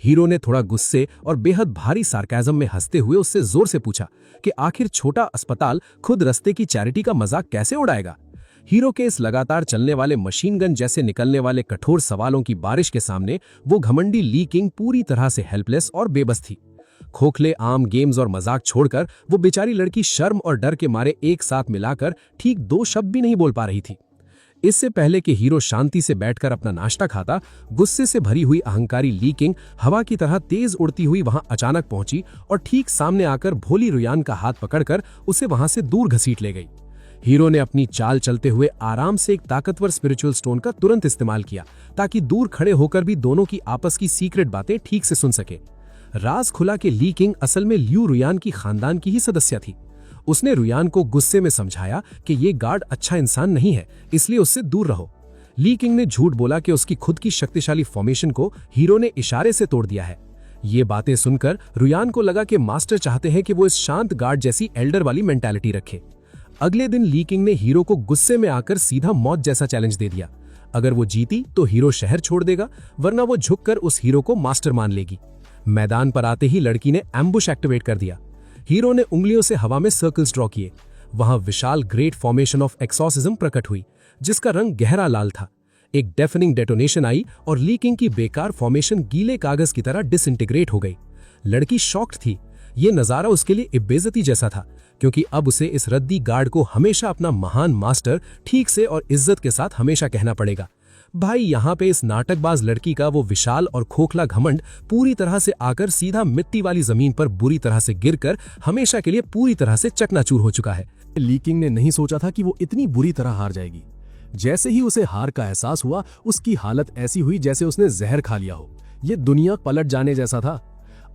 हीरो ने थोड़ा गुस्से और बेहद भारी सार्काज़म में हंसते हुए उससे जोर से पूछा कि आखिर छोटा अस्पताल खुद रास्ते की चैरिटी का मजाक कैसे उड़ाएगा? हीरो के इस लगातार चलने वाले मशीन गन जैसे निकलने वाले कठोर सवालों की बारिश के सामने वो घमंडी ली किंग पूरी तरह से हेल्पलेस और बेबस थी। खोखले आम गेम्स और मजाक छोड़कर वो बेचारी लड़की शर्म और डर के मारे एक साथ मिलाकर ठीक 2 शब्द भी नहीं बोल पा रही थी। इससे पहले कि हीरो शांति से बैठकर अपना नाश्ता खाता, गुस्से से भरी हुई अहंकारी ली किंग हवा की तरह तेज उड़ती हुई वहां अचानक पहुंची और ठीक सामने आकर भोली रुयान का हाथ पकड़कर उसे वहां से दूर घसीट ले गई। हीरो ने अपनी चाल चलते हुए आराम से एक ताकतवर स्पिरिचुअल स्टोन का तुरंत इस्तेमाल किया ताकि दूर खड़े होकर भी दोनों की आपस की सीक्रेट बातें ठीक से सुन सके। राज खुला कि ली किंग असल में ल्यू रुयान की खानदान की ही सदस्य थी। उसने रुयान को गुस्से में समझाया कि ये गार्ड अच्छा इंसान नहीं है, इसलिए उससे दूर रहो। ली किंग ने झूठ बोला कि उसकी खुद की शक्तिशाली फॉर्मेशन को हीरो ने इशारे से तोड़ दिया है। ये बातें सुनकर रुयान को लगा कि मास्टर चाहते हैं कि वो इस शांत गार्ड जैसी एल्डर वाली मेंटालिटी रखे। अगले दिन ली किंग ने हीरो को गुस्से में आकर सीधा मौत जैसा चैलेंज दे दिया। अगर वो जीती तो हीरो शहर छोड़ देगा, वरना वो झुककर उस हीरो को मास्टर मान लेगी। मैदान पर आते ही लड़की ने एम्बुश एक्टिवेट कर दिया। हीरो ने उंगलियों से हवा में सर्कल्स ड्रॉ किए। वहां विशाल ग्रेट फॉर्मेशन ऑफ एक्सॉर्सिज्म प्रकट हुई, जिसका रंग गहरा लाल था। एक डेफनिंग डेटोनेशन आई और ली किंग की बेकार फॉर्मेशन गीले कागज की तरह डिसइंटीग्रेट हो गई। लड़की शॉक्ड थी। ये नजारा उसके लिए बेइज्जती जैसा था, क्योंकि अब उसे इस रद्दी गार्ड को हमेशा अपना महान मास्टर ठीक से और इज्जत के साथ हमेशा कहना पड़ेगा। भाई, यहाँ पे इस नाटकबाज लड़की का वो विशाल और खोखला घमंड पूरी तरह से आकर सीधा मिट्टी वाली जमीन पर बुरी तरह से गिरकर हमेशा के लिए पूरी तरह से चकनाचूर हो चुका है। ली किंग ने नहीं सोचा था कि वो इतनी बुरी तरह हार जाएगी। जैसे ही उसे हार का एहसास हुआ, उसकी हालत ऐसी हुई जैसे उसने जहर खा लिया हो। ये दुनिया पलट जाने जैसा था।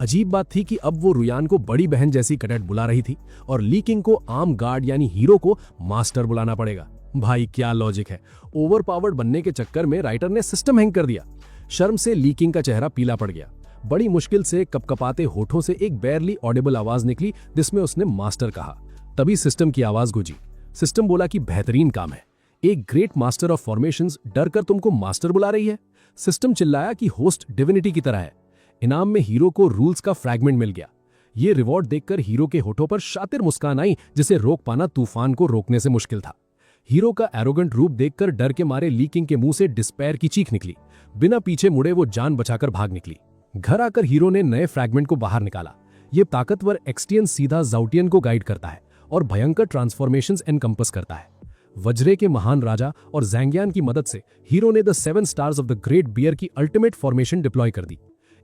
अजीब बात थी कि अब वो रुयान को बड़ी बहन जैसी कैडेट बुला रही थी और लीकिंग को आर्म गार्ड यानी हीरो को मास्टर बुलाना पड़ेगा। भाई क्या लॉजिक है। ओवरपावर्ड बनने के चक्कर में राइटर ने सिस्टम हैंग कर दिया। शर्म से लीकिंग का चेहरा पीला पड़ गया। बड़ी मुश्किल से कपकपाते होठों से एक बैरली ऑडिबल आवाज निकली जिसमें उसने मास्टर कहा। तभी सिस्टम की आवाज गूंजी। सिस्टम बोला कि बेहतरीन काम है, एक ग्रेट मास्टर ऑफ फॉर्मेशंस डर कर तुमको मास्टर बुला रही है। सिस्टम चिल्लाया कि होस्ट डिविनिटी की तरह है। इनाम में हीरो को रूल्स का फ्रैगमेंट मिल गया। ये रिवॉर्ड देखकर हीरो के होठों पर शातिर मुस्कान आई जिसे रोक पाना तूफान को रोकने से मुश्किल था। हीरो का एरोगेंट रूप देखकर डर के मारे लीकिंग के मुंह से डिस्पेयर की चीख निकली। बिना पीछे मुड़े वो जान बचाकर भाग निकली। घर आकर हीरो ने नए फ्रैगमेंट को बाहर निकाला। ये ताकतवर एक्सटियन सीधा जाउटियन को गाइड करता है और भयंकर ट्रांसफॉर्मेशंस एनकंपस करता है। वज्रे के महान राजा और जैंगियान की मदद से हीरो ने the 7 stars of the great bear की अल्टीमेट फॉर्मेशन डिप्लॉय कर दी।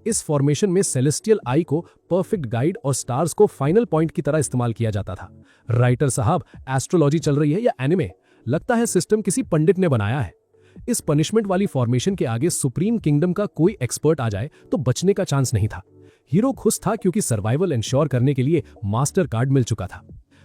इस फॉर्मेशन में सेलेस्टियल आई को परफेक्ट गाइड और स्टार्स को फाइनल पॉइंट की तरह इस्तेमाल किया जाता था। राइटर साहब, एस्ट्रोलॉजी चल रही है या एनिमे? लगता है सिस्टम किसी पंडित ने बनाया है। इस पनिशमेंट वाली फॉर्मेशन के आगे सुप्रीम किंगडम का कोई एक्सपर्ट आ जाए तो बचने का चांस नहीं था। हीरो खुश था क्योंकि सर्वाइवल इंश्योर करने के लिए मास्टर कार्ड मिल चुका था।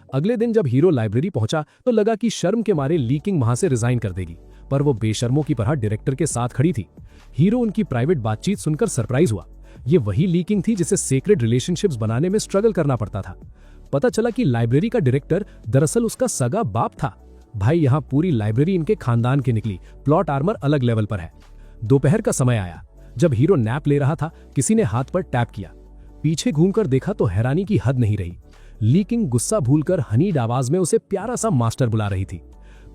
अगले दिन जब हीरो लाइब्रेरी पहुंचा तो लगा कि शर्म के मारे लीकिंग वहां से रिजाइन कर देगी, पर वो बेशर्मों की तरह डायरेक्टर के साथ खड़ी थी। हीरो उनकी प्राइवेट बातचीत सुनकर सरप्राइज हुआ। ये वही लीकिंग थी जिसे सेक्रेड रिलेशनशिप्स बनाने में स्ट्रगल करना पड़ता था। पता चला कि लाइब्रेरी का डायरेक्टर दरअसल उसका सगा बाप था। भाई, यहाँ पूरी लाइब्रेरी इनके खानदान की निकली। प्लॉट आर्मर अलग लेवल पर है। दोपहर का समय आया। जब हीरो नैप ले रहा था, किसी ने हाथ पर टैप किया। पीछे घूमकर देखा तो हैरानी की हद नहीं रही। लीकिंग गुस्सा भूलकर हनीड आवाज में उसे प्यारा सा मास्टर बुला रही थी।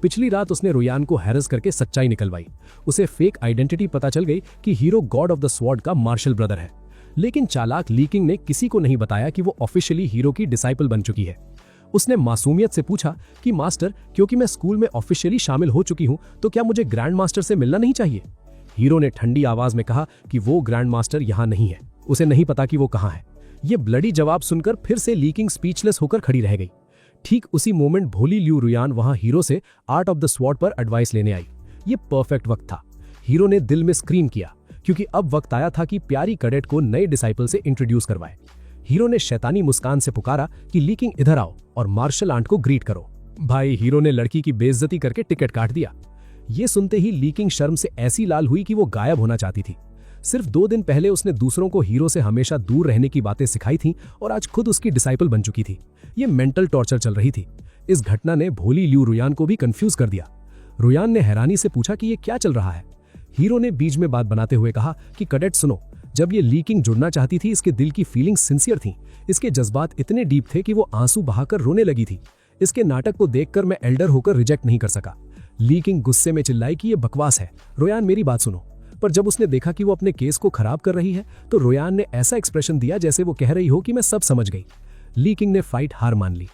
पिछली रात उसने रुयान को हैरस करके सच्चाई निकलवाई। उसे फेक आइडेंटिटी पता चल गई कि hero God of the sword का मार्शल ब्रदर है। लेकिन चालाक लीकिंग ने किसी को नहीं बताया कि वो ऑफिशियली हीरो की डिसाइपल बन चुकी है। उसने मासूमियत से पूछा कि मास्टर, क्योंकि मैं स्कूल में ऑफिशियली शामिल हो चुकी हूं तो क्या मुझे ग्रैंड मास्टर से मिलना नहीं चाहिए? हीरो ने ठंडी आवाज में कहा कि वो ग्रैंड मास्टर यहां नहीं है, उसे नहीं पता कि वो कहां है। ये ब्लडी जवाब सुनकर फिर से लीकिंग स्पीचलेस होकर खड़ी रह गई। ठीक उसी मोमेंट भोली ल्यू रुयान वहां हीरो से आर्ट ऑफ द स्वॉर्ड पर एडवाइस लेने आई। ये परफेक्ट वक्त था। हीरो ने दिल में स्क्रीम किया क्योंकि अब वक्त आया था कि प्यारी कैडेट को नए डिसाइपल से इंट्रोड्यूस करवाए। हीरो ने शैतानी मुस्कान से पुकारा कि लीकिंग इधर आओ और मार्शल आर्ट को ग्रीट करो। भाई, हीरो ने लड़की की बेइज्जती करके टिकट काट दिया। ये सुनते ही लीकिंग शर्म से ऐसी लाल हुई कि वो गायब होना चाहती थी। सिर्फ 2 दिन पहले उसने दूसरों को हीरो से हमेशा दूर रहने की बातें सिखाई थी और आज खुद उसकी डिसाइपल बन चुकी थी। ये मेंटल टॉर्चर चल रही थी। इस घटना ने भोली ल्यू रुयान को भी कंफ्यूज कर दिया। रुयान ने हैरानी से पूछा कि ये क्या चल रहा है। हीरो ने बीच में बात बनाते हुए कहा कि कैडेट सुनो, जब ये लीकिंग जुड़ना चाहती थी इसके दिल की फीलिंग्स सिंसियर थी। इसके जज्बात इतने डीप थे कि वो आंसू बहाकर रोने लगी थी। इसके नाटक को देखकर मैं एल्डर होकर रिजेक्ट नहीं कर सका। लीकिंग गुस्से में चिल्लाई कि ये बकवास है। रोयान, मेरी बात सुनो। पर जब उसने देखा कि वो अपने केस को खराब कर रही है तो रोयान ने ऐसा एक्सप्रेशन दिया जैसे वो कह रही हो कि मैं सब समझ गई। लीकिंग ने फाइट हार मान ली।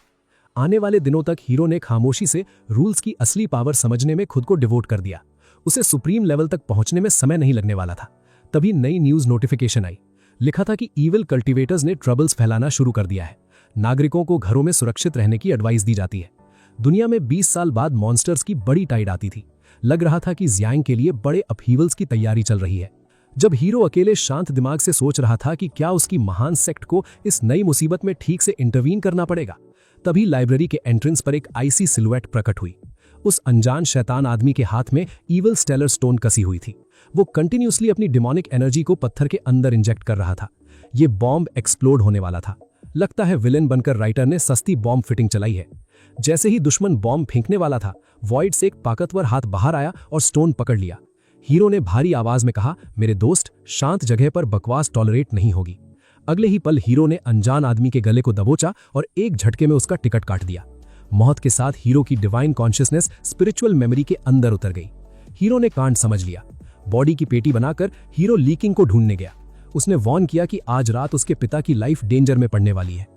आने वाले दिनों तक हीरो ने खामोशी से रूल्स की असली पावर समझने में खुद को डिवोट कर दिया। उसे सुप्रीम लेवल तक पहुंचने में समय नहीं लगने वाला था। तभी नई न्यूज नोटिफिकेशन आई। लिखा था कि ईविल कल्टीवेटर्स ने ट्रबल्स फैलाना शुरू कर दिया है। नागरिकों को घरों में सुरक्षित रहने की एडवाइस दी जाती है। दुनिया में 20 साल बाद मॉन्स्टर्स की बड़ी टाइड आती थी। लग रहा था कि ज़ियांग के लिए बड़े अपहीवल्स की तैयारी चल रही है। जब हीरो अकेले शांत दिमाग से सोच रहा था कि क्या उसकी महान सेक्ट को इस नई मुसीबत में ठीक से इंटरवीन करना पड़ेगा, तभी लाइब्रेरी के एंट्रेंस पर एक आईसी सिलुएट प्रकट हुई। उस अनजान शैतान आदमी के हाथ में ईविल स्टेलर स्टोन कसी हुई थी। वो कंटिन्यूसली अपनी डिमोनिक एनर्जी को पत्थर के अंदर इंजेक्ट कर रहा था। ये बॉम्ब एक्सप्लोड होने वाला था। लगता है विलेन बनकर राइटर ने सस्ती बॉम्ब फिटिंग चलाई है। जैसे ही दुश्मन बॉम्ब फेंकने वाला था, वॉइड से एक ताकतवर हाथ बाहर आया और स्टोन पकड़ लिया। हीरो ने भारी आवाज में कहा, मेरे दोस्त, शांत जगह पर बकवास टॉलरेट नहीं होगी। अगले ही पल हीरो ने अनजान आदमी के गले को दबोचा और एक झटके में उसका टिकट काट दिया। मौत के साथ हीरो की डिवाइन कॉन्शियसनेस स्पिरिचुअल मेमोरी के अंदर उतर गई। हीरो ने कांड समझ लिया। बॉडी की पेटी बनाकर हीरो लीकिंग को ढूंढने गया। उसने वॉर्न किया कि आज रात उसके पिता की लाइफ डेंजर में पड़ने वाली है।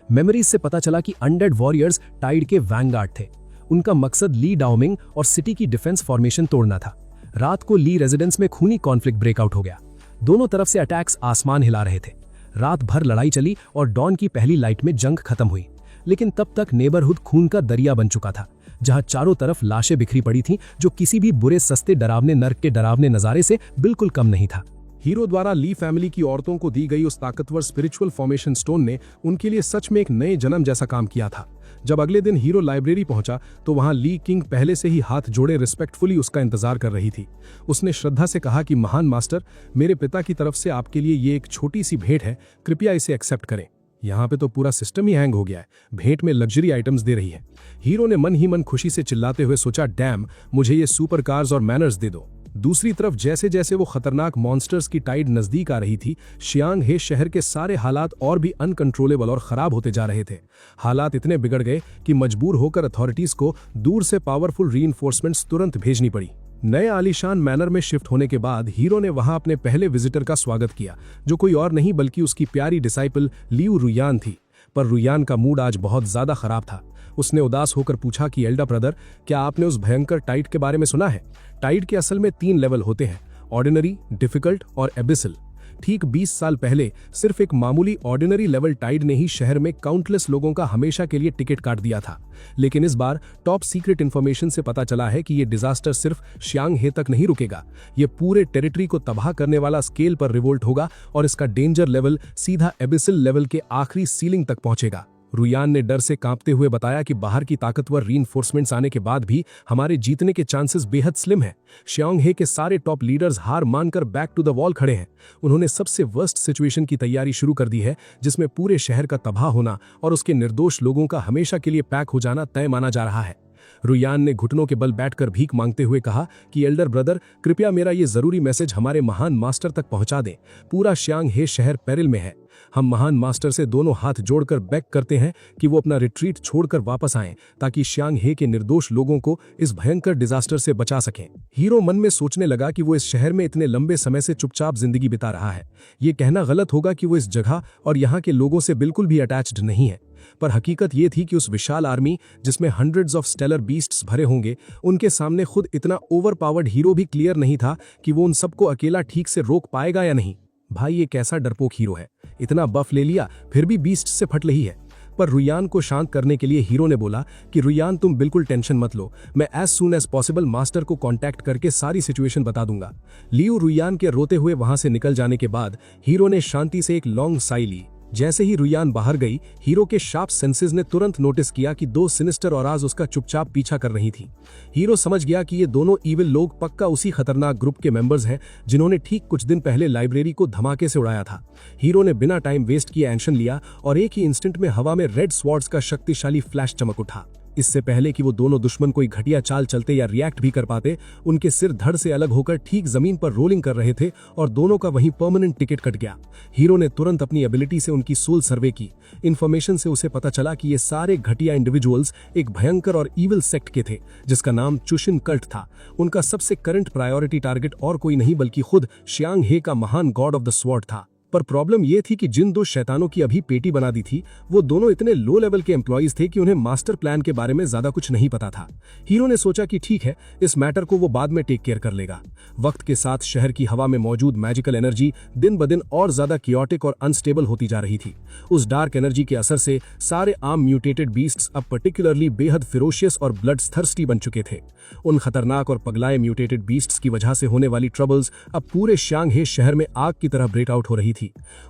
मेमोरीज से पता चला कि अनडेड वॉरियर्स टाइड के वैंगार्ड थे। उनका मकसद ली डाओमिंग और सिटी की डिफेंस फॉर्मेशन तोड़ना था। रात को ली रेजिडेंस में खूनी कॉन्फ्लिक्ट ब्रेकआउट हो गया। दोनों तरफ से अटैक्स आसमान हिला रहे थे। रात भर लड़ाई चली और डॉन की पहली लाइट में जंग खत्म हुई। लेकिन तब तक नेबरहुड खून का दरिया बन चुका था, जहां चारों तरफ लाशें बिखरी पड़ी थीं, जो किसी भी बुरे सस्ते डरावने नर्क के डरावने नजारे से बिल्कुल कम नहीं था। हीरो द्वारा ली फैमिली की औरतों को दी गई उस ताकतवर स्पिरिचुअल फॉर्मेशन स्टोन ने उनके लिए सच में एक नए जन्म जैसा काम किया था। जब अगले दिन हीरो लाइब्रेरी पहुंचा तो वहां ली किंग पहले से ही हाथ जोड़े रिस्पेक्टफुली उसका इंतजार कर रही थी। उसने श्रद्धा से कहा कि महान मास्टर, मेरे पिता की तरफ से आपके लिए ये एक छोटी सी भेंट है, कृपया इसे एक्सेप्ट करें। यहाँ पे तो पूरा सिस्टम ही हैंग हो गया है, भेंट में लग्जरी आइटम्स दे रही है। हीरो ने मन ही मन खुशी से चिल्लाते हुए सोचा, डैम, मुझे ये सुपर कार्स और मैनर्स दे दो। दूसरी तरफ जैसे जैसे वो खतरनाक मॉन्स्टर्स की टाइड नजदीक आ रही थी, शियांग हे शहर के सारे हालात और भी अनकंट्रोलेबल और खराब होते जा रहे थे। हालात इतने बिगड़ गए कि मजबूर होकर अथॉरिटीज को दूर से पावरफुल रीइंफोर्समेंट्स तुरंत भेजनी पड़ी। नए आलीशान मैनर में शिफ्ट होने के बाद हीरो ने वहां अपने पहले विजिटर का स्वागत किया, जो कोई और नहीं बल्कि उसकी प्यारी डिसाइपल लियू रुयान थी। पर रुयान का मूड आज बहुत ज्यादा खराब था। उसने उदास होकर पूछा कि एल्डर ब्रदर, क्या आपने उस भयंकर टाइड के बारे में सुना है? टाइड के असल में 3 लेवल होते हैं, ऑर्डिनरी, डिफिकल्ट और एबिसल। ठीक 20 साल पहले सिर्फ एक मामूली ऑर्डिनरी लेवल टाइड ने ही शहर में काउंटलेस लोगों का हमेशा के लिए टिकट काट दिया था। लेकिन इस बार टॉप सीक्रेट इंफॉर्मेशन से पता चला है कि ये डिजास्टर सिर्फ शियांग हे तक नहीं रुकेगा, ये पूरे टेरिटरी को तबाह करने वाला स्केल पर रिवोल्ट होगा और इसका डेंजर लेवल सीधा एबिसल लेवल के आखिरी सीलिंग तक पहुंचेगा। रुयान ने डर से कांपते हुए बताया कि बाहर की ताकतवर रीइंफोर्समेंट्स आने के बाद भी हमारे जीतने के चांसेस बेहद स्लिम हैं। शियांग हे के सारे टॉप लीडर्स हार मानकर बैक टू द वॉल खड़े हैं। उन्होंने सबसे वर्स्ट सिचुएशन की तैयारी शुरू कर दी है, जिसमें पूरे शहर का तबाह होना और उसके निर्दोष लोगों का हमेशा के लिए पैक हो जाना तय माना जा रहा है। रुयान ने घुटनों के बल बैठकर भीख मांगते हुए कहा कि एल्डर ब्रदर, कृपया मेरा ये जरूरी मैसेज हमारे महान मास्टर तक पहुंचा दें। पूरा शियांग हे शहर पेरिल में है। हम महान मास्टर से दोनों हाथ जोड़कर बेग करते हैं कि वो अपना रिट्रीट छोड़कर वापस आएं, ताकि शियांग हे के निर्दोष लोगों को इस भयंकर डिजास्टर से बचा सकें। हीरो मन में सोचने लगा कि वो इस शहर में इतने लंबे समय से चुपचाप जिंदगी बिता रहा है। ये कहना गलत होगा कि वो इस जगह और यहाँ के लोगों से बिल्कुल भी अटैच्ड नहीं है, पर हकीकत ये थी कि उस विशाल आर्मी जिसमें हंड्रेड्स ऑफ स्टेलर बीस्ट्स भरे होंगे, उनके सामने खुद इतना ओवरपावर्ड हीरो भी क्लियर नहीं था कि वो उन सबको अकेला ठीक से रोक पाएगा या नहीं। भाई, ये कैसा डरपोक हीरो है, इतना बफ ले लिया फिर भी बीस्ट से फट रही है। पर रुयान को शांत करने के लिए हीरो ने बोला कि रुयान, तुम बिल्कुल टेंशन मत लो, मैं as soon as possible master को कांटेक्ट करके सारी सिचुएशन बता दूंगा। लियू रुयान के रोते हुए वहां से निकल जाने के बाद हीरो ने शांति से एक लॉन्ग साई ली। जैसे ही रुयान बाहर गई, हीरो के शार्प सेंसेस ने तुरंत नोटिस किया कि 2 सिनिस्टर औराज उसका चुपचाप पीछा कर रही थी। हीरो समझ गया कि ये दोनों इविल लोग पक्का उसी खतरनाक ग्रुप के मेंबर्स हैं जिन्होंने ठीक कुछ दिन पहले लाइब्रेरी को धमाके से उड़ाया था। हीरो ने बिना टाइम वेस्ट किए एक्शन लिया और एक ही इंस्टेंट में हवा में रेड स्वॉर्ड्स का शक्तिशाली फ्लैश चमक उठा। इससे पहले कि वो दोनों दुश्मन कोई घटिया चाल चलते या रिएक्ट भी कर पाते, उनके सिर धड़ से अलग होकर ठीक जमीन पर रोलिंग कर रहे थे और दोनों का वहीं परमानेंट टिकट कट गया। हीरो ने तुरंत अपनी एबिलिटी से उनकी सोल सर्वे की। इन्फॉर्मेशन से उसे पता चला कि ये सारे घटिया इंडिविजुअल्स एक भयंकर और ईविल सेक्ट के थे जिसका नाम चुशिन कल्ट था। उनका सबसे करंट प्रायोरिटी टारगेट और कोई नहीं बल्कि खुद शियांग हे का महान गॉड ऑफ द स्वॉर्ड था। पर प्रॉब्लम यह थी कि जिन 2 शैतानों की अभी पेटी बना दी थी, वो दोनों इतने लो लेवल के एम्प्लॉइज थे कि उन्हें मास्टर प्लान के बारे में ज्यादा कुछ नहीं पता था। हीरो ने सोचा कि ठीक है, इस मैटर को वो बाद में टेक केयर कर लेगा। वक्त के साथ शहर की हवा में मौजूद मैजिकल एनर्जी दिन ब दिन और ज्यादा कियोटिक और अनस्टेबल होती जा रही थी। उस डार्क एनर्जी के असर से सारे आम म्यूटेटेड बीस्ट्स अब पर्टिकुलरली बेहद फिरोशियस और ब्लडथर्स्टी बन चुके थे। उन खतरनाक और पगलाए म्यूटेटेड बीस्ट्स की वजह से होने वाली ट्रबल्स अब पूरे शियांग हे शहर में आग की तरह ब्रेकआउट हो रही थी।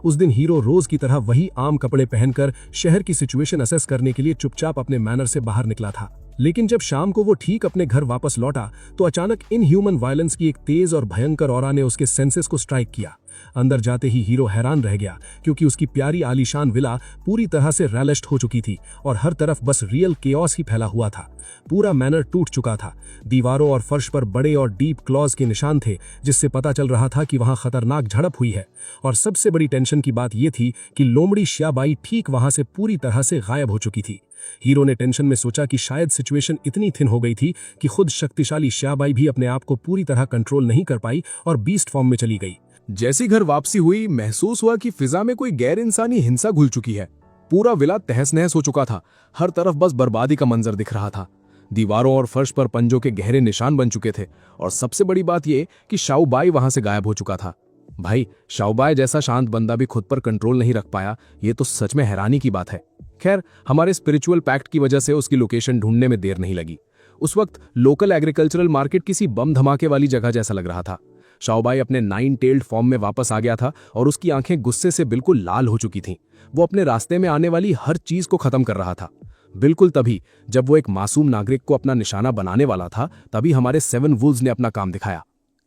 उस दिन हीरो रोज की तरह वही आम कपड़े पहनकर शहर की सिचुएशन असेस करने के लिए चुपचाप अपने मैनर से बाहर निकला था। लेकिन जब शाम को वो ठीक अपने घर वापस लौटा तो अचानक इनह्यूमन वायलेंस की एक तेज और भयंकर ऑरा ने उसके सेंसेस को स्ट्राइक किया। अंदर जाते ही हीरो हैरान रह गया, क्योंकि उसकी प्यारी आलीशान विला पूरी तरह से रैलिश्ड हो चुकी थी और हर तरफ बस रियल केओस ही फैला हुआ था। पूरा मैनर टूट चुका था। दीवारों और फर्श पर बड़े और डीप क्लॉज के निशान थे, जिससे पता चल रहा था कि वहां खतरनाक झड़प हुई है। और सबसे बड़ी टेंशन की बात यह थी कि लोमड़ी श्याबाई ठीक वहां से पूरी तरह से गायब हो चुकी थी। हीरो ने टेंशन में सोचा कि शायद सिचुएशन इतनी थिन हो गई थी कि खुद शक्तिशाली श्याबाई भी अपने आप को पूरी तरह कंट्रोल नहीं कर पाई और बीस्ट फॉर्म में चली गई। जैसी घर वापसी हुई, महसूस हुआ कि फिजा में कोई गैर इंसानी हिंसा घुल चुकी है। पूरा विला तहस नहस हो चुका था। हर तरफ बस बर्बादी का मंजर दिख रहा था। दीवारों और फर्श पर पंजों के गहरे निशान बन चुके थे और सबसे बड़ी बात यह कि शाओबाई वहां से गायब हो चुका था। भाई, शाओबाई जैसा शांत बंदा भी खुद पर कंट्रोल नहीं रख पाया, ये तो सच में हैरानी की बात है। खैर, हमारे स्पिरिचुअल पैक्ट की वजह से उसकी लोकेशन ढूंढने में देर नहीं लगी। उस वक्त लोकल एग्रीकल्चरल मार्केट किसी बम धमाके वाली जगह जैसा लग रहा था। शाओबाई अपने 9 टेल्ड फॉर्म में वापस आ गया था और उसकी आंखें गुस्से से बिल्कुल लाल हो चुकी थीं। वो अपने रास्ते में आने वाली हर चीज को खत्म कर रहा था। बिल्कुल तभी जब वो एक मासूम नागरिक को अपना निशाना बनाने वाला था, तभी हमारे 7 वुल्व्स ने अपना काम दिखाया।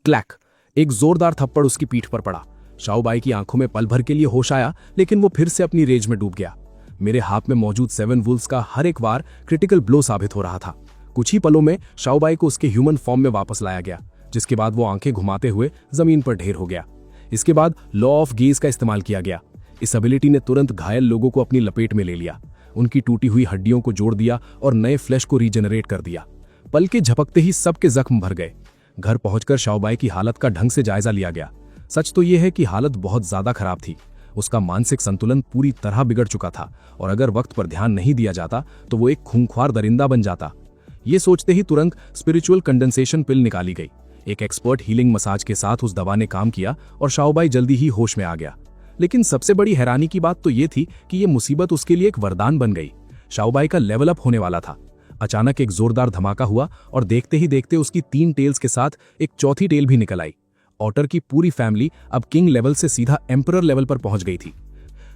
क्लैक! एक जोरदार थप्पड़ उसकी पीठ पर पड़ा। शाओबाई की आंखों में पल भर के लिए होश आया, लेकिन वो फिर से अपनी रेज में डूब गया। मेरे हाथ में मौजूद 7 वुल्व्स का हर एक वार क्रिटिकल ब्लो साबित हो रहा था। कुछ ही पलों में शाओबाई को उसके ह्यूमन फॉर्म में वापस लाया गया, जिसके बाद वो आंखें घुमाते हुए जमीन पर ढेर हो गया। इसके बाद लॉ ऑफ गेज का इस्तेमाल किया गया। इस एबिलिटी ने तुरंत घायल लोगों को अपनी लपेट में ले लिया, उनकी टूटी हुई हड्डियों को जोड़ दिया और नए फ्लैश को रीजनरेट कर दिया। पल के झपकते ही सबके जख्म भर गए। घर पहुंचकर शाओबाई की हालत का ढंग से जायजा लिया गया। सच तो यह है कि हालत बहुत ज्यादा खराब थी। उसका मानसिक संतुलन पूरी तरह बिगड़ चुका था और अगर वक्त पर ध्यान नहीं दिया जाता तो वो एक खूंखार दरिंदा बन जाता। ये सोचते ही तुरंत स्पिरिचुअल कंडेंसेशन पिल निकाली गई। एक एक्सपर्ट हीलिंग मसाज के साथ उस दवा ने काम किया और शाओबाई जल्दी ही होश में आ गया। लेकिन सबसे बड़ी हैरानी की बात तो ये थी कि ये मुसीबत उसके लिए एक वरदान बन गई। शाओबाई का लेवल अप होने वाला था। अचानक एक जोरदार धमाका हुआ और देखते ही देखते उसकी 3 टेल्स के साथ एक चौथी टेल भी निकल आई। ऑटर की पूरी फैमिली अब किंग लेवल से सीधा एम्परर लेवल पर पहुंच गई थी।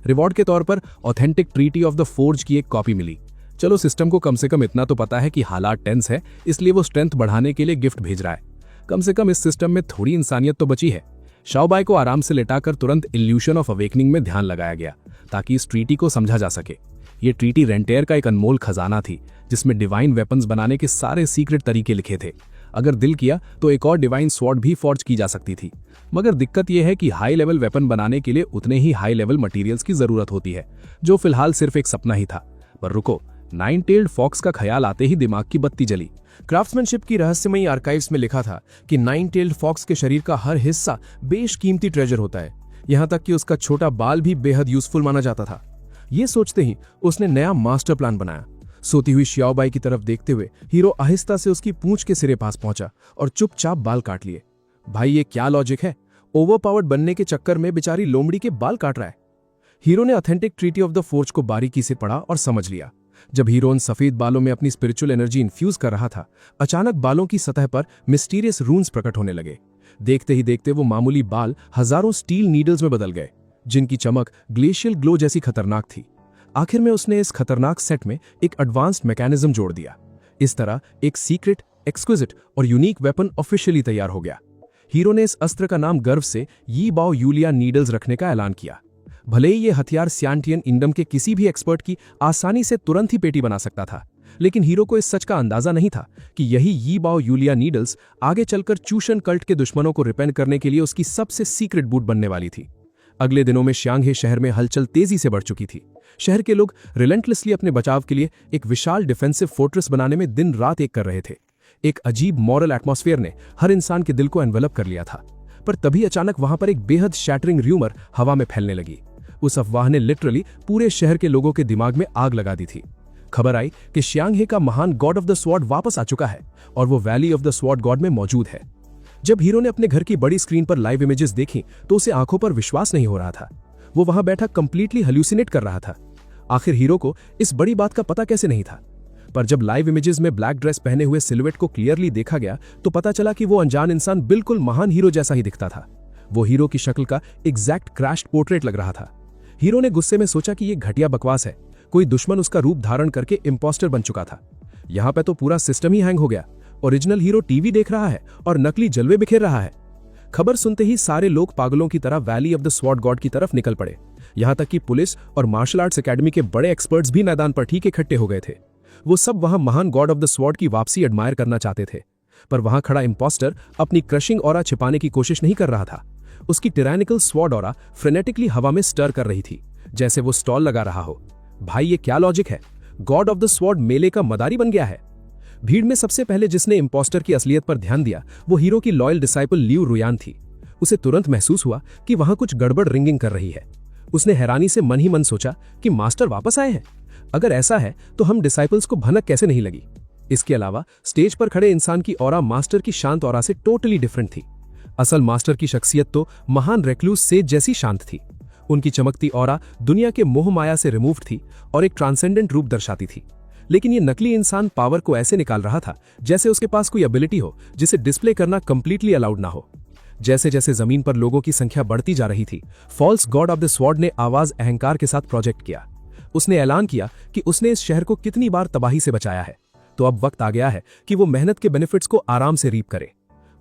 रिवॉर्ड के तौर पर authentic treaty of the forge की एक कॉपी मिली। चलो, सिस्टम को कम से कम इतना तो पता है कि हालात टेंस है, इसलिए वो स्ट्रेंथ बढ़ाने के लिए गिफ्ट भेज रहा है। कम से कम इस सिस्टम में थोड़ी इंसानियत तो बची है। शाओबाई को आराम से लेटाकर तुरंत इल्यूशन ऑफ अवेकनिंग में ध्यान लगाया गया ताकि इस ट्रीटी को समझा जा सके। ये ट्रीटी रेंटेयर का एक अनमोल खजाना थी, जिसमें डिवाइन वेपन्स बनाने के सारे सीक्रेट तरीके लिखे थे। अगर दिल किया तो एक और डिवाइन स्वॉर्ड भी फॉर्ज की जा सकती थी। मगर दिक्कत यह है कि हाई लेवल वेपन बनाने के लिए उतने ही हाई लेवल मटेरियल्स की जरूरत होती है, जो फिलहाल सिर्फ एक सपना ही था। पर रुको, 9 टेल्ड फॉक्स का ख्याल आते ही दिमाग की बत्ती जली। क्राफ्ट्समैनशिप की रहस्यमयी आर्काइव्स में लिखा था कि 9 टेल्ड फॉक्स के शरीर का हर हिस्सा बेशकीमती ट्रेजर होता है। यहां तक कि उसका छोटा बाल भी बेहद यूजफुल माना जाता था। ये सोचते ही उसने नया मास्टर प्लान बनाया। सोती हुई शाओबाई की तरफ देखते हुए हीरो आहिस्ता से उसकी पूंछ के सिरे पास पहुंचा और चुपचाप बाल काट लिए। भाई, ये क्या लॉजिक है? ओवरपावर्ड बनने के चक्कर में बेचारी लोमड़ी के बाल काट रहा है। हीरो ने authentic treaty of the forge को बारीकी से पढ़ा और समझ लिया। जब हीरो उन सफेद बालों में अपनी स्पिरिचुअल एनर्जी इन्फ्यूज कर रहा था, अचानक बालों की सतह पर मिस्टीरियस रून्स प्रकट होने लगे। देखते ही देखते वो मामूली बाल हजारों स्टील नीडल्स में बदल गए, जिनकी चमक ग्लेशियल ग्लो जैसी खतरनाक थी। आखिर में उसने इस खतरनाक सेट में एक एडवांस्ड मैकेनिज्म जोड़ दिया। इस तरह एक सीक्रेट, एक्सक्विजिट और यूनिक वेपन ऑफिशियली तैयार हो गया। हीरो ने इस अस्त्र का नाम गर्व से यी बाओ यूलिया नीडल्स रखने का ऐलान किया। भले ही ये हथियार सियांटियन इंडम के किसी भी एक्सपर्ट की आसानी से तुरंत ही पेटी बना सकता था, लेकिन हीरो को इस सच का अंदाजा नहीं था कि यही यी बाओ यूलिया नीडल्स आगे चलकर चूशन कल्ट के दुश्मनों को रिपेंड करने के लिए उसकी सबसे सीक्रेट बूट बनने वाली थी। अगले दिनों में श्यांगहे शहर में हलचल तेजी से बढ़ चुकी थी। शहर के लोग रिलेंटलेसली अपने बचाव के लिए एक विशाल डिफेंसिव फोर्ट्रेस बनाने में दिन रात एक कर रहे थे। एक अजीब मॉरल एटमॉस्फेयर ने हर इंसान के दिल को एनवेलप कर लिया था। पर तभी अचानक वहां पर एक बेहद शैटरिंग र्यूमर हवा में फैलने लगी। उस अफवाह ने लिटरली पूरे शहर के लोगों के दिमाग में आग लगा दी थी। खबर आई कि श्यांगहे का महान गॉड ऑफ द स्वॉर्ड वापस आ चुका है और वो valley of the sword God में मौजूद है। जब हीरो ने अपने घर की बड़ी स्क्रीन पर लाइव इमेजेस देखी तो उसे आंखों पर विश्वास नहीं हो रहा था। वो वहां बैठा कंप्लीटली हेल्यूसिनेट कर रहा था। आखिर हीरो को इस बड़ी बात का पता कैसे नहीं था? पर जब लाइव इमेजेस में ब्लैक ड्रेस पहने हुए सिलुएट को क्लियरली देखा गया तो पता चला कि वो अनजान इंसान बिल्कुल महान हीरो जैसा ही दिखता था। वो हीरो की शक्ल का एग्जैक्ट क्रैश्ड पोर्ट्रेट लग रहा था। हीरो ने गुस्से में सोचा कि ये घटिया बकवास है। कोई दुश्मन उसका रूप धारण करके इम्पोस्टर बन चुका था। यहां पे तो पूरा सिस्टम ही हैंग हो गया। ओरिजिनल हीरो टीवी देख रहा है और नकली जलवे बिखेर रहा है। खबर सुनते ही सारे लोग पागलों की तरह valley of the sword God की तरफ निकल पड़े। यहां तक कि पुलिस और मार्शल आर्ट्स एकेडमी के बड़े एक्सपर्ट्स भी मैदान पर ठीक इकट्ठे हो गए थे। वो सब वहां महान गॉड ऑफ द स्वॉर्ड की वापसी एडमायर करना चाहते थे। पर वहां खड़ा इम्पोस्टर अपनी क्रशिंग ऑरा छिपाने की कोशिश नहीं कर रहा था। उसकी टिरानिकल स्वॉर्ड ऑरा फ्रेनेटिकली हवा में स्टर कर रही थी, जैसे वो स्टॉल लगा रहा हो। भाई, ये क्या लॉजिक है? गॉड ऑफ द स्वॉर्ड मेले का मदारी बन गया है। भीड़ में सबसे पहले जिसने इम्पोस्टर की असलियत पर ध्यान दिया वो हीरो की लॉयल डिसाइपल लियू रुयान थी। उसे तुरंत महसूस हुआ कि वहां कुछ गड़बड़ रिंगिंग कर रही है। उसने हैरानी से मन ही मन सोचा कि मास्टर वापस आए हैं। अगर ऐसा है तो हम डिसाइपल्स को भनक कैसे नहीं लगी? इसके अलावा स्टेज पर खड़े इंसान की ऑरा मास्टर की शांत ऑरा से टोटली डिफरेंट थी। असल मास्टर की शख्सियत तो महान रेक्लूस सेज जैसी शांत थी। उनकी चमकती ऑरा दुनिया के मोह माया से रिमूव्ड थी और एक ट्रांसेंडेंट रूप दर्शाती थी। लेकिन ये नकली इंसान पावर को ऐसे निकाल रहा था जैसे उसके पास कोई एबिलिटी हो जिसे डिस्प्ले करना कंप्लीटली अलाउड ना हो। जैसे जैसे जमीन पर लोगों की संख्या बढ़ती जा रही थी, false god of the sword ने आवाज अहंकार के साथ प्रोजेक्ट किया। उसने ऐलान किया कि उसने इस शहर को कितनी बार तबाही से बचाया है, तो अब वक्त आ गया है कि वो मेहनत के बेनिफिट्स को आराम से रीप करे।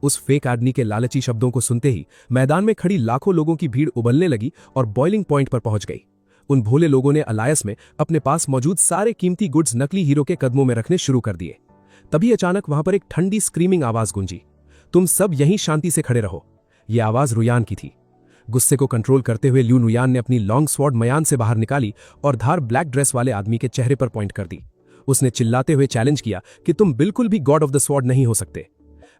उस फेक आदमी के लालची शब्दों को सुनते ही मैदान में खड़ी लाखों लोगों की भीड़ उबलने लगी और बॉइलिंग पॉइंट पर पहुंच गई। उन भोले लोगों ने अलायंस में अपने पास मौजूद सारे कीमती गुड्स नकली हीरो के कदमों में रखने शुरू कर दिए। तभी अचानक वहां पर एक ठंडी स्क्रीमिंग आवाज गूंजी, तुम सब यहीं शांति से खड़े रहो। यह आवाज रुयान की थी। गुस्से को कंट्रोल करते हुए ल्यू नुयान ने अपनी लॉन्ग स्वॉर्ड मयान से बाहर निकाली और धार ब्लैक ड्रेस वाले आदमी के चेहरे पर पॉइंट कर दी। उसने चिल्लाते हुए चैलेंज किया कि तुम बिल्कुल भी गॉड ऑफ द स्वॉर्ड नहीं हो सकते।